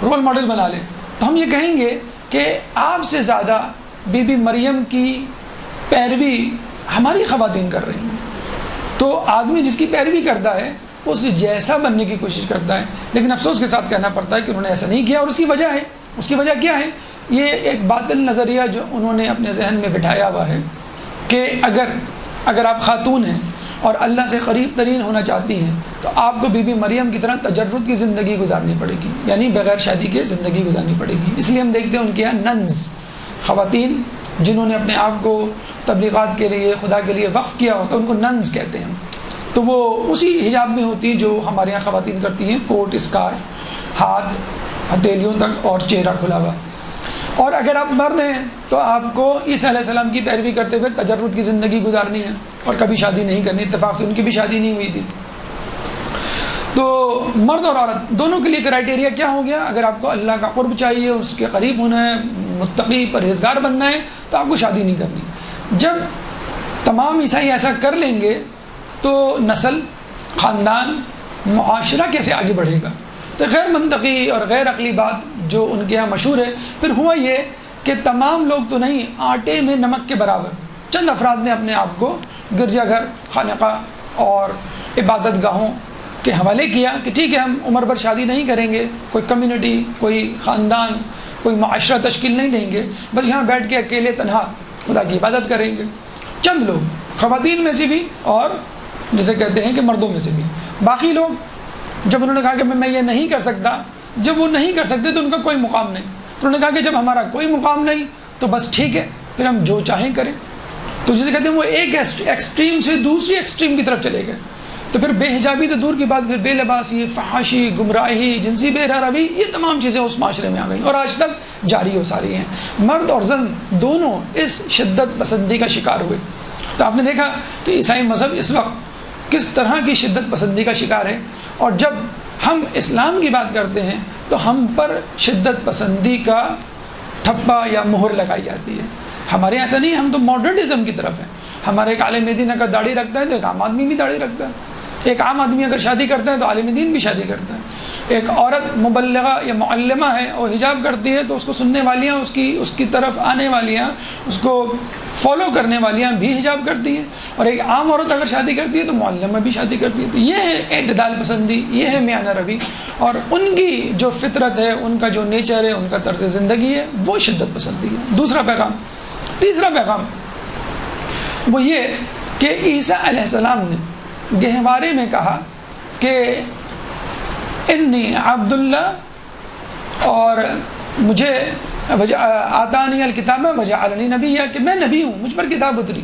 رول ماڈل بنا لیں، تو ہم یہ کہیں گے کہ آپ سے زیادہ بی بی مریم کی پیروی ہماری خواتین کر رہی ہیں۔ تو آدمی جس کی پیروی کرتا ہے وہ اس جیسا بننے کی کوشش کرتا ہے، لیکن افسوس کے ساتھ کہنا پڑتا ہے کہ انہوں نے ایسا نہیں کیا، اور اس کی وجہ ہے، اس کی وجہ کیا ہے؟ یہ ایک باطل نظریہ جو انہوں نے اپنے ذہن میں بٹھایا ہوا ہے کہ اگر آپ خاتون ہیں اور اللہ سے قریب ترین ہونا چاہتی ہیں تو آپ کو بی بی مریم کی طرح تجرد کی زندگی گزارنی پڑے گی، یعنی بغیر شادی کے زندگی گزارنی پڑے گی۔ اس لیے ہم دیکھتے ہیں ان کے یہاں ننز، خواتین جنہوں نے اپنے آپ کو تبلیغات کے لیے، خدا کے لیے وقف کیا ہوتا ہے، ان کو ننز کہتے ہیں۔ تو وہ اسی حجاب میں ہوتی ہیں جو ہمارے یہاں خواتین کرتی ہیں، کوٹ، اسکارف، ہاتھ ہتھیلیوں تک اور چہرہ کھلا ہوا۔ اور اگر آپ مرد ہیں تو آپ کو عیسیٰ علیہ السلام کی پیروی کرتے ہوئے تجرد کی زندگی گزارنی ہے اور کبھی شادی نہیں کرنی۔ اتفاق سے ان کی بھی شادی نہیں ہوئی تھی۔ تو مرد اور عورت دونوں کے لیے کرائٹیریا کیا ہو گیا؟ اگر آپ کو اللہ کا قرب چاہیے، اس کے قریب ہونا ہے، متقی پرہیزگار بننا ہے، تو آپ کو شادی نہیں کرنی۔ جب تمام عیسائی ایسا کر لیں گے تو نسل، خاندان، معاشرہ کیسے آگے بڑھے گا؟ تو غیر منطقی اور غیر عقلی بات جو ان کے یہاں مشہور ہے۔ پھر ہوا یہ کہ تمام لوگ تو نہیں، آٹے میں نمک کے برابر چند افراد نے اپنے آپ کو گرجا گھر، خانقاہ اور عبادت گاہوں کے حوالے کیا کہ ٹھیک ہے، ہم عمر بھر شادی نہیں کریں گے، کوئی کمیونٹی، کوئی خاندان، کوئی معاشرہ تشکیل نہیں دیں گے، بس یہاں بیٹھ کے اکیلے تنہا خدا کی عبادت کریں گے۔ چند لوگ، خواتین میں سے بھی اور جسے کہتے ہیں کہ مردوں میں سے بھی۔ باقی لوگ جب انہوں نے کہا کہ میں یہ نہیں کر سکتا، جب وہ نہیں کر سکتے تو ان کا کوئی مقام نہیں، تو انہوں نے کہا کہ جب ہمارا کوئی مقام نہیں تو بس ٹھیک ہے، پھر ہم جو چاہیں کریں۔ تو جسے کہتے ہیں وہ ایک ایکسٹریم سے دوسری ایکسٹریم کی طرف چلے گئے۔ تو پھر بے حجابی تو دور کی بات، پھر بے لباسی، فحاشی، گمراہی، جنسی بے روی، یہ تمام چیزیں اس معاشرے میں آ گئیں اور آج تک جاری و ساری ہیں۔ مرد اور زن دونوں اس شدت پسندی کا شکار ہوئے۔ تو آپ نے دیکھا کہ عیسائی مذہب اس وقت کس طرح کی شدت پسندی کا شکار ہے، اور جب ہم اسلام کی بات کرتے ہیں تو ہم پر شدت پسندی کا ٹھپا یا مہر لگائی جاتی ہے۔ ہمارے ایسا نہیں، ہم تو ماڈرنزم کی طرف ہیں۔ ہمارے ایک عالم دین اگر داڑھی رکھتا ہے تو ایک عام آدمی بھی داڑھی رکھتا ہے، ایک عام آدمی اگر شادی کرتا ہے تو عالم دین بھی شادی کرتا ہے۔ ایک عورت مبلغہ یا معلمہ ہے اور حجاب کرتی ہے تو اس کو سننے والیاں، اس کی طرف آنے والیاں، اس کو فالو کرنے والیاں بھی حجاب کرتی ہیں، اور ایک عام عورت اگر شادی کرتی ہے تو معلمہ بھی شادی کرتی ہے۔ تو یہ ہے اعتدال پسندی، یہ ہے میانہ روی، اور ان کی جو فطرت ہے، ان کا جو نیچر ہے، ان کا طرز زندگی ہے، وہ شدت پسندی ہے۔ دوسرا پیغام، تیسرا پیغام وہ یہ کہ عیسیٰ علیہ السلام نے گہوارے میں کہا کہ انی عبداللہ، اور مجھے آتانی الکتاب وجعلنی نبیہ، کہ میں نبی ہوں، مجھ پر کتاب اتری۔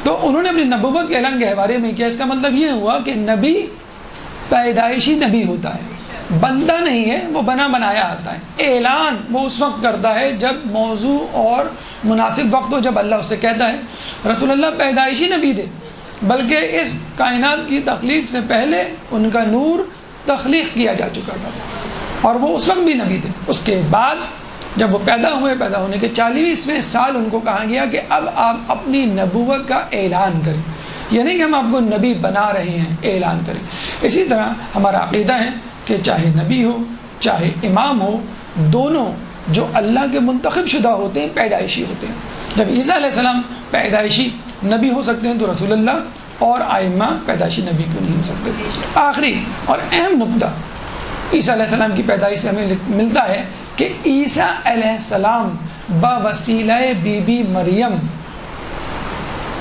تو انہوں نے اپنی نبوت کا اعلان گہوارے میں کیا۔ اس کا مطلب یہ ہوا کہ نبی پیدائشی نبی ہوتا ہے، بندہ نہیں ہے، وہ بنا بنایا آتا ہے۔ اعلان وہ اس وقت کرتا ہے جب موضوع اور مناسب وقت ہو، جب اللہ اس سے کہتا ہے۔ رسول اللہ پیدائشی نبی تھے، بلکہ اس کائنات کی تخلیق سے پہلے ان کا نور تخلیق کیا جا چکا تھا، اور وہ اس وقت بھی نبی تھے۔ اس کے بعد جب وہ پیدا ہوئے، پیدا ہونے کے 40ویں سال ان کو کہا گیا کہ اب آپ اپنی نبوت کا اعلان کریں، یعنی کہ ہم آپ کو نبی بنا رہے ہیں، اعلان کریں۔ اسی طرح ہمارا عقیدہ ہے کہ چاہے نبی ہو چاہے امام ہو، دونوں جو اللہ کے منتخب شدہ ہوتے ہیں پیدائشی ہوتے ہیں۔ جب عیسیٰ علیہ السلام پیدائشی نبی ہو سکتے ہیں تو رسول اللہ اور ائمہ پیدائشی نبی کیوں نہیں ہو سکتے؟ آخری اور اہم نقطہ عیسیٰ علیہ السلام کی پیدائش سے ہمیں ملتا ہے کہ عیسیٰ علیہ السلام بوسیلہ بی بی مریم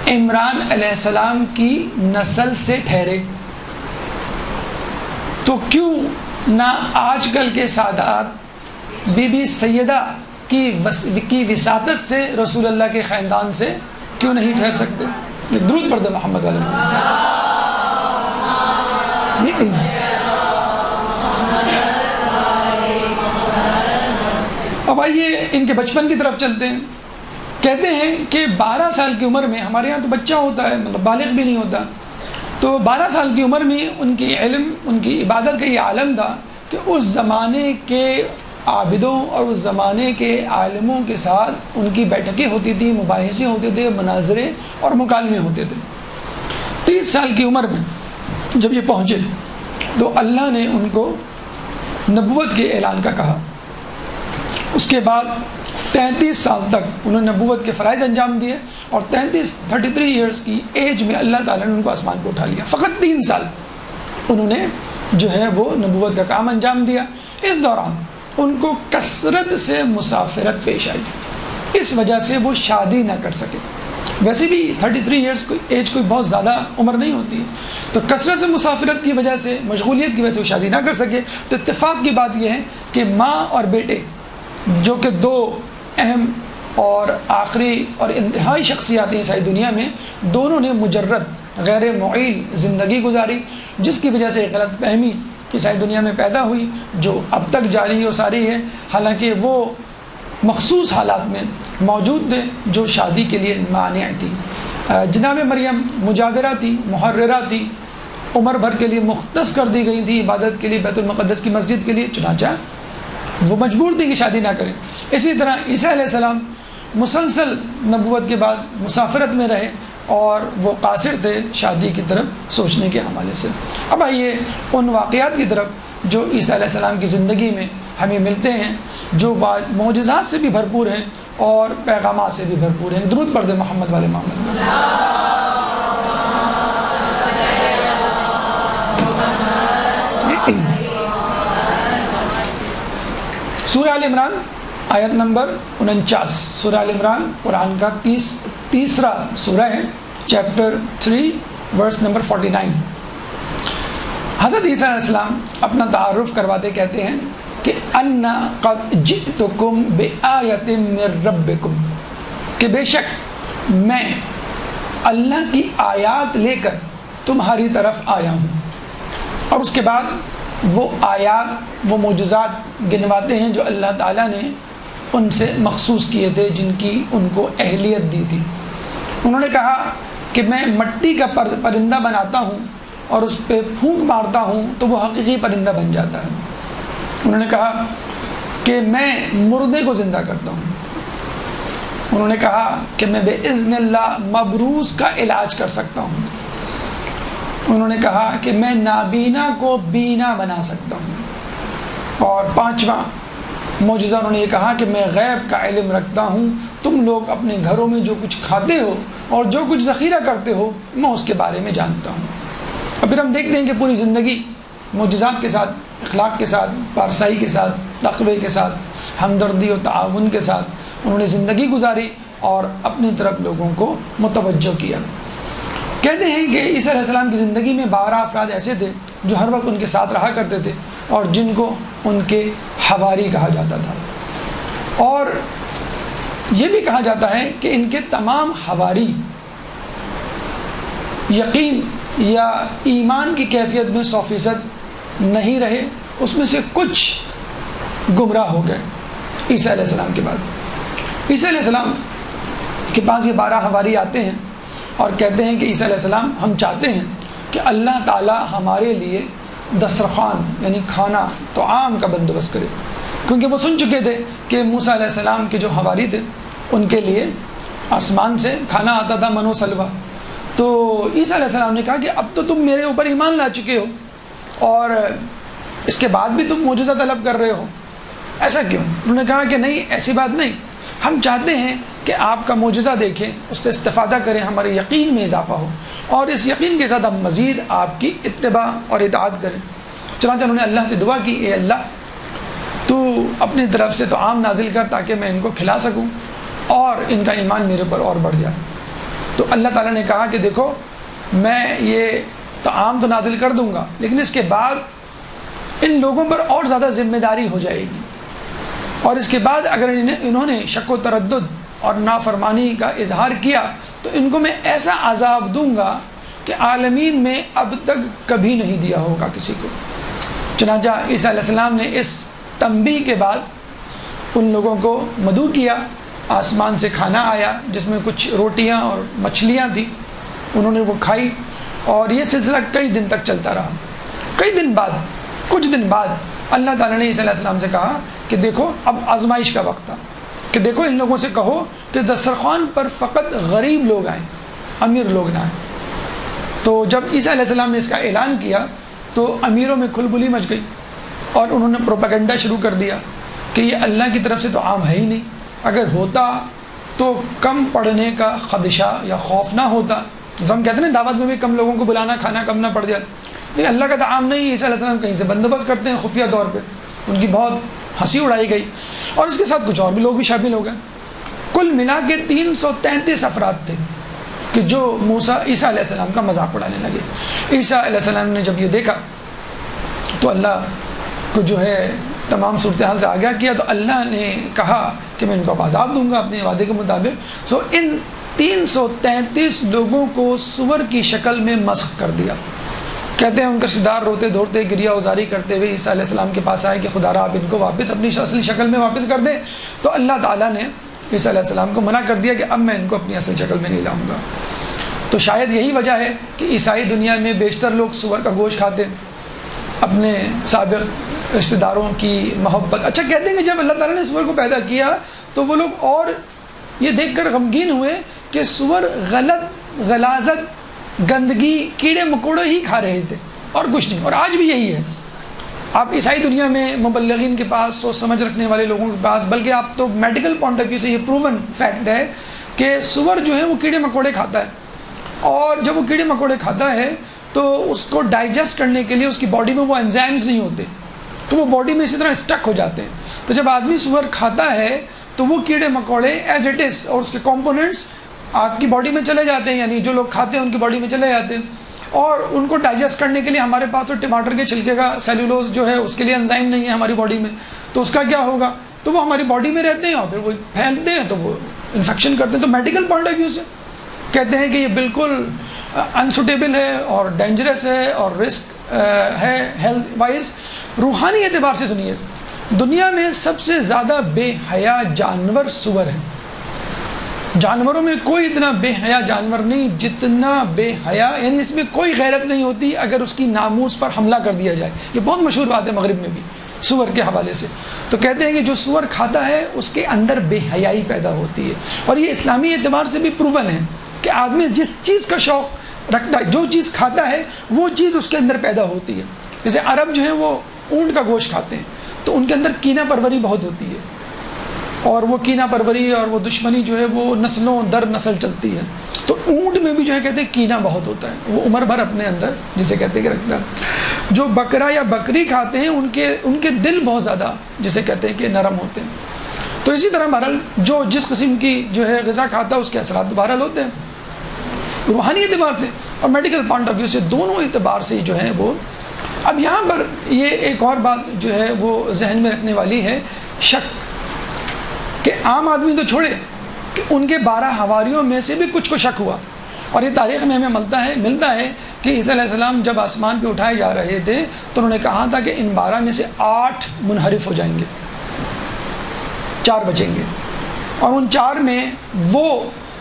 عمران علیہ السلام کی نسل سے ٹھہرے۔ تو کیوں نہ آج کل کے سادات بی بی سیدہ کی وساطت سے رسول اللہ کے خاندان سے کیوں نہیں ٹھہر سکتے؟ درود پڑھ دے محمد علیہ وسلم۔ اب آئیے ان کے بچپن کی طرف چلتے ہیں۔ کہتے ہیں کہ 12 سال کی عمر میں، ہمارے یہاں تو بچہ ہوتا ہے، مطلب بالغ بھی نہیں ہوتا، تو 12 سال کی عمر میں ان کی علم، ان کی عبادت کا یہ عالم تھا کہ اس زمانے کے عابدوں اور اس زمانے کے عالموں کے ساتھ ان کی بیٹھکیں ہوتی تھیں، مباحثے ہوتے تھے، مناظرے اور مکالمے ہوتے تھے۔ 30 سال کی عمر میں جب یہ پہنچے تو اللہ نے ان کو نبوت کے اعلان کا کہا۔ اس کے بعد 33 سال تک انہوں نے نبوت کے فرائض انجام دیے، اور 33 ایئرس کی ایج میں اللہ تعالیٰ نے ان کو آسمان پہ اٹھا لیا۔ فقط 3 سال انہوں نے جو ہے وہ نبوت کا کام انجام دیا۔ اس دوران ان کو کثرت سے مسافرت پیش آئی، اس وجہ سے وہ شادی نہ کر سکے۔ ویسے بھی 33 ایئرس کی ایج کوئی بہت زیادہ عمر نہیں ہوتی ہے، تو کثرت سے مسافرت کی وجہ سے، مشغولیت کی وجہ سے وہ شادی نہ کر سکے۔ تو اتفاق کی بات یہ ہے کہ ماں اور بیٹے، جو کہ 2 اہم اور آخری اور انتہائی شخصیات ہیں عیسائی دنیا میں، دونوں نے مجرد غیر معیل زندگی گزاری، جس کی وجہ سے ایک غلط فہمی عیسائی دنیا میں پیدا ہوئی جو اب تک جاری و ساری ہے، حالانکہ وہ مخصوص حالات میں موجود تھے جو شادی کے لیے مانع تھی۔ جناب مریم مجاورہ تھی، محررہ تھی، عمر بھر کے لیے مختص کر دی گئی تھی عبادت کے لیے بیت المقدس کی مسجد کے لیے، چنانچہ وہ مجبور تھی کہ شادی نہ کریں۔ اسی طرح عیسیٰ علیہ السلام مسلسل نبوت کے بعد مسافرت میں رہے، اور وہ قاصر تھے شادی کی طرف سوچنے کے حوالے سے۔ اب آئیے ان واقعات کی طرف جو عیسیٰ علیہ السلام کی زندگی میں ہمیں ملتے ہیں، جو معجزات سے بھی بھرپور ہیں اور پیغامات سے بھی بھرپور ہیں۔ درود پڑھ دے محمد والے محمد۔ سورہ آل عمران آیت نمبر 49۔ سورہ آل عمران قرآن کا تیسرا سورہ ہے، چیپٹر 3 ورس نمبر 49۔ حضرت عیسیٰ علیہ السلام اپنا تعارف کرواتے کہتے ہیں کہ انا قد جئتکم بآیۃ من ربکم، کہ بے شک میں اللہ کی آیات لے کر تمہاری طرف آیا ہوں۔ اور اس کے بعد وہ آیات، وہ معجزات گنواتے ہیں جو اللہ تعالیٰ نے ان سے مخصوص کیے تھے، جن کی ان کو اہلیت دی تھی۔ انہوں نے کہا کہ میں مٹی کا پرندہ بناتا ہوں اور اس پہ پھونک مارتا ہوں تو وہ حقیقی پرندہ بن جاتا ہے۔ انہوں نے کہا کہ میں مردے کو زندہ کرتا ہوں۔ انہوں نے کہا کہ میں بإذن اللہ مبروز کا علاج کر سکتا ہوں۔ انہوں نے کہا کہ میں نابینا کو بینا بنا سکتا ہوں۔ اور 5واں معجزہ انہوں نے یہ کہا کہ میں غیب کا علم رکھتا ہوں، تم لوگ اپنے گھروں میں جو کچھ کھاتے ہو اور جو کچھ ذخیرہ کرتے ہو میں اس کے بارے میں جانتا ہوں۔ اور پھر ہم دیکھتے ہیں کہ پوری زندگی معجزات کے ساتھ، اخلاق کے ساتھ، پارسائی کے ساتھ، تقوی کے ساتھ، ہمدردی و تعاون کے ساتھ انہوں نے زندگی گزاری اور اپنی طرف لوگوں کو متوجہ کیا۔ کہتے ہیں کہ عیسیٰ علیہ السلام کی زندگی میں 12 افراد ایسے تھے جو ہر وقت ان کے ساتھ رہا کرتے تھے اور جن کو ان کے حواری کہا جاتا تھا۔ اور یہ بھی کہا جاتا ہے کہ ان کے تمام حواری یقین یا ایمان کی کیفیت میں 100% نہیں رہے، اس میں سے کچھ گمراہ ہو گئے عیسیٰ علیہ السلام کے بعد۔ عیسیٰ علیہ السلام کے پاس یہ 12 حواری آتے ہیں اور کہتے ہیں کہ عیسیٰ علیہ السلام ہم چاہتے ہیں کہ اللہ تعالیٰ ہمارے لیے دسترخوان یعنی کھانا طعام کا بندوبست کرے، کیونکہ وہ سن چکے تھے کہ موسیٰ علیہ السلام کے جو حواری تھے ان کے لیے آسمان سے کھانا آتا تھا، من و سلوہ۔ تو عیسیٰ علیہ السلام نے کہا کہ اب تو تم میرے اوپر ایمان لا چکے ہو اور اس کے بعد بھی تم معجزہ طلب کر رہے ہو، ایسا کیوں؟ انہوں نے کہا کہ نہیں، ایسی بات نہیں، ہم چاہتے ہیں کہ آپ کا معجزہ دیکھیں، اس سے استفادہ کریں، ہمارے یقین میں اضافہ ہو، اور اس یقین کے ساتھ ہم مزید آپ کی اتباع اور اطاعت کریں۔ چنانچہ انہوں نے اللہ سے دعا کی، اے اللہ تو اپنی طرف سے طعام نازل کر تاکہ میں ان کو کھلا سکوں اور ان کا ایمان میرے پر اور بڑھ جائے۔ تو اللہ تعالیٰ نے کہا کہ دیکھو میں یہ طعام تو نازل کر دوں گا، لیکن اس کے بعد ان لوگوں پر اور زیادہ ذمہ داری ہو جائے گی، اور اس کے بعد اگر انہوں نے شک و تردد اور نافرمانی کا اظہار کیا تو ان کو میں ایسا عذاب دوں گا کہ عالمین میں اب تک کبھی نہیں دیا ہوگا کسی کو۔ چنانچہ عیسیٰ علیہ السلام نے اس تنبیہ کے بعد ان لوگوں کو مدعو کیا، آسمان سے کھانا آیا جس میں کچھ روٹیاں اور مچھلیاں تھیں، انہوں نے وہ کھائی، اور یہ سلسلہ کئی دن تک چلتا رہا۔ کچھ دن بعد اللہ تعالیٰ نے عیسیٰ علیہ السلام سے کہا کہ دیکھو اب آزمائش کا وقت تھا، کہ دیکھو ان لوگوں سے کہو کہ دسترخوان پر فقط غریب لوگ آئیں، امیر لوگ نہ آئیں۔ تو جب عیسیٰ علیہ السلام نے اس کا اعلان کیا تو امیروں میں کھلبلی مچ گئی، اور انہوں نے پروپیگنڈا شروع کر دیا کہ یہ اللہ کی طرف سے تو عام ہے ہی نہیں، اگر ہوتا تو کم پڑھنے کا خدشہ یا خوف نہ ہوتا۔ جیسے ہم کہتے ہیں دعوت میں بھی کم لوگوں کو بلانا، کھانا کم نہ پڑ جائے، لیکن اللہ کا تو عام نہیں۔ عیسیٰ علیہ السلام کہیں سے بندوبست کرتے ہیں خفیہ طور پہ، ان کی بہت ہنسی اڑائی گئی، اور اس کے ساتھ کچھ اور بھی لوگ بھی شامل ہو گئے۔ کل ملا کے 333 افراد تھے کہ جو عیسیٰ علیہ السلام کا مذاق اڑانے لگے۔ عیسیٰ علیہ السلام نے جب یہ دیکھا تو اللہ کو جو ہے تمام صورتحال سے آگاہ کیا، تو اللہ نے کہا کہ میں ان کو اب عذاب دوں گا اپنے وعدے کے مطابق۔ ان 333 لوگوں کو سور کی شکل میں مسخ کر دیا۔ کہتے ہیں ان کا رشتہ دار روتے دھوڑتے گریہ ازاری کرتے ہوئے عیسیٰ علیہ السلام کے پاس آئے کہ خدا را آپ ان کو واپس اپنی اصلی شکل میں واپس کر دیں، تو اللہ تعالیٰ نے عیسیٰ علیہ السلام کو منع کر دیا کہ اب میں ان کو اپنی اصل شکل میں نہیں لاؤں گا۔ تو شاید یہی وجہ ہے کہ عیسائی دنیا میں بیشتر لوگ سور کا گوشت کھاتے، اپنے سابق رشتہ داروں کی محبت۔ اچھا کہتے ہیں کہ جب اللہ تعالیٰ نے سور کو پیدا کیا تو وہ لوگ اور یہ دیکھ کر غمگین ہوئے کہ سور غلاظت، گندگی، کیڑے مکوڑے ہی کھا رہے تھے اور کچھ نہیں، اور آج بھی یہی ہے۔ آپ عیسائی دنیا میں مبلغین کے پاس، سوچ سمجھ رکھنے والے لوگوں کے پاس، بلکہ آپ تو میڈیکل پوائنٹ آف ویو سے یہ پروون فیکٹ ہے کہ سور جو ہے وہ کیڑے مکوڑے کھاتا ہے، اور جب وہ کیڑے مکوڑے کھاتا ہے تو اس کو ڈائجسٹ کرنے کے لیے اس کی باڈی میں وہ انزائمز نہیں ہوتے، تو وہ باڈی میں اسی طرح اسٹک ہو جاتے ہیں۔ تو جب آدمی سور کھاتا ہے تو وہ کیڑے مکوڑے ایز اٹ از اور اس کے کمپوننٹس آپ کی باڈی میں چلے جاتے ہیں، یعنی جو لوگ کھاتے ہیں ان کی باڈی میں چلے جاتے ہیں، اور ان کو ڈائجسٹ کرنے کے لیے ہمارے پاس تو ٹماٹر کے چھلکے کا سیلولوز جو ہے اس کے لیے انزائم نہیں ہے ہماری باڈی میں، تو اس کا کیا ہوگا؟ تو وہ ہماری باڈی میں رہتے ہیں اور پھر وہ پھیلتے ہیں تو وہ انفیکشن کرتے ہیں۔ تو میڈیکل پوائنٹ آف ویو سے کہتے ہیں کہ یہ بالکل انسوٹیبل ہے اور ڈینجرس ہے اور رسک ہے ہیلتھ وائز۔ روحانی اعتبار سے سنیے، دنیا میں سب سے زیادہ بے حیا جانور سور ہے۔ جانوروں میں کوئی اتنا بے حیا جانور نہیں جتنا بے حیا، یعنی اس میں کوئی غیرت نہیں ہوتی اگر اس کی ناموس پر حملہ کر دیا جائے۔ یہ بہت مشہور بات ہے مغرب میں بھی سور کے حوالے سے۔ تو کہتے ہیں کہ جو سور کھاتا ہے اس کے اندر بے حیائی پیدا ہوتی ہے، اور یہ اسلامی اعتبار سے بھی پروون ہے کہ آدمی جس چیز کا شوق رکھتا ہے، جو چیز کھاتا ہے وہ چیز اس کے اندر پیدا ہوتی ہے۔ جیسے عرب جو ہیں وہ اونٹ کا گوشت کھاتے ہیں تو ان کے اندر کینہ پروری بہت ہوتی ہے، اور وہ کینہ پروری اور وہ دشمنی جو ہے وہ نسلوں در نسل چلتی ہے۔ تو اونٹ میں بھی جو ہے کہتے ہیں کینہ بہت ہوتا ہے، وہ عمر بھر اپنے اندر جسے کہتے ہیں کہ رکھتا ہے۔ جو بکرا یا بکری کھاتے ہیں ان کے دل بہت زیادہ جسے کہتے ہیں کہ نرم ہوتے ہیں۔ تو اسی طرح بہرحال جو جس قسم کی جو ہے غذا کھاتا ہے اس کے اثرات بہرحال ہوتے ہیں روحانی اعتبار سے اور میڈیکل پوائنٹ آف ویو سے، دونوں اعتبار سے جو ہے وہ۔ اب یہاں پر یہ ایک اور بات جو ہے وہ ذہن میں رکھنے والی ہے، شک، کہ عام آدمی تو چھوڑے کہ ان کے 12 حواریوں میں سے بھی کچھ کو شک ہوا، اور یہ تاریخ میں ہمیں ملتا ہے کہ عیسیٰ علیہ السلام جب آسمان پہ اٹھائے جا رہے تھے تو انہوں نے کہا تھا کہ ان 12 میں سے 8 منحرف ہو جائیں گے، 4 بچیں گے، اور ان 4 میں وہ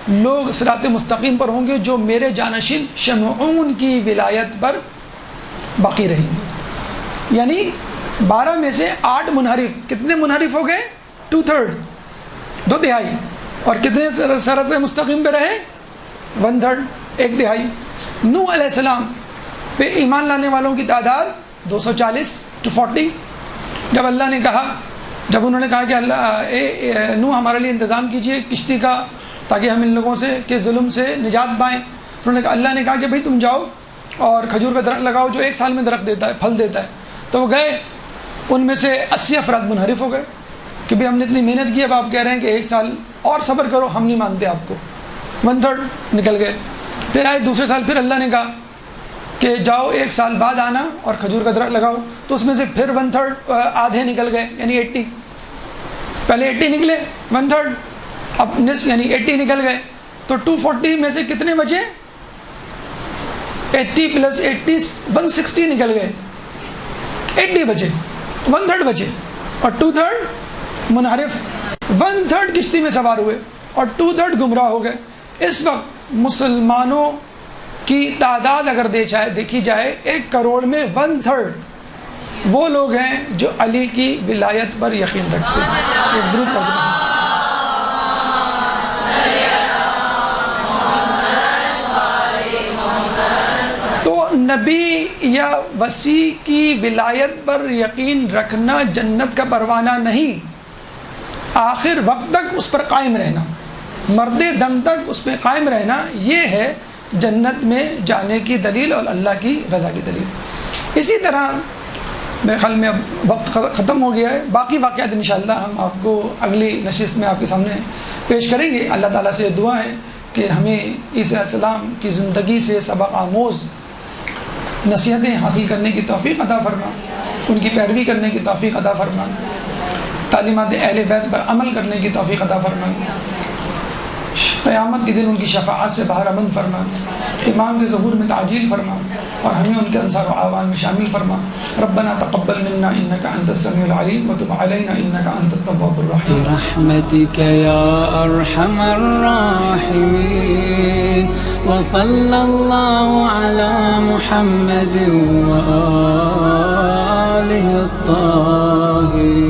لوگ صراط مستقیم پر ہوں گے جو میرے جانشین شمعون کی ولایت پر باقی رہیں گے۔ یعنی 12 میں سے 8 منحرف، کتنے منحرف ہو گئے؟ 2/3، 2/3، اور کتنے صراط مستقیم پہ رہے؟ 1/3، 1/3۔ نوح علیہ السلام پہ ایمان لانے والوں کی تعداد 240 to 40۔ جب اللہ نے کہا، جب انہوں نے کہا کہ اللہ نوح ہمارے لیے انتظام کیجئے کشتی کا تاکہ ہم ان لوگوں سے کے ظلم سے نجات پائیں، انہوں نے کہا، اللہ نے کہا کہ بھئی تم جاؤ اور کھجور کا درخت لگاؤ جو 1 سال میں درخت دیتا ہے، پھل دیتا ہے۔ تو وہ گئے، ان میں سے 80 افراد منحرف ہو گئے کہ بھئی ہم نے اتنی محنت کی، اب آپ کہہ رہے ہیں کہ 1 سال اور صبر کرو، ہم نہیں مانتے آپ کو۔ 1/3 نکل گئے۔ پھر آئے دوسرے سال، پھر اللہ نے کہا کہ جاؤ 1 سال بعد آنا اور کھجور کا درخت لگاؤ، تو اس میں سے پھر 1/3 آدھے نکل گئے، یعنی 80. پہلے 80 نکلے 1/3، اب نصف یعنی 80 نکل گئے. تو 240 میں سے کتنے بچے؟ 80 + 80 160 نکل گئے. 80 بچے، 1/3 بچے، اور 2/3 منحرف. 1/3 کشتی میں سوار ہوئے اور 2/3 گمراہ ہو گئے. اس وقت مسلمانوں کی تعداد اگر دیکھی جائے 1 کروڑ میں 1/3 وہ لوگ ہیں جو علی کی ولایت پر یقین رکھتے ہیں. ایک درود پڑھ دیں. تو نبی یا وسیع کی ولایت پر یقین رکھنا جنت کا پروانہ نہیں، آخر وقت تک اس پر قائم رہنا، مرد دم تک اس پہ قائم رہنا، یہ ہے جنت میں جانے کی دلیل اور اللہ کی رضا کی دلیل. اسی طرح میرے خیال میں اب وقت ختم ہو گیا ہے، باقی واقعات انشاءاللہ ہم آپ کو اگلی نشست میں آپ کے سامنے پیش کریں گے. اللہ تعالیٰ سے دعا ہے کہ ہمیں عیسیٰ علیہ السلام کی زندگی سے سبق آموز نصیحتیں حاصل کرنے کی توفیق عطا فرما، ان کی پیروی کرنے کی توفیق عطا فرما، تعلیمات اہل بیت پر عمل کرنے کی توفیق عطا فرما، قیامت کے دن ان کی شفاعت سے بہرہ مند فرما، امام کے ظہور میں تعجیل فرما، اور ہمیں ان کے انصار و اعوان میں شامل فرما. ربنا تقبل منا انك انت السميع العليم وتب علينا انك انت التواب الرحيم برحمتك يا ارحم الراحمين وصلى الله على محمد وآله الطاهرين.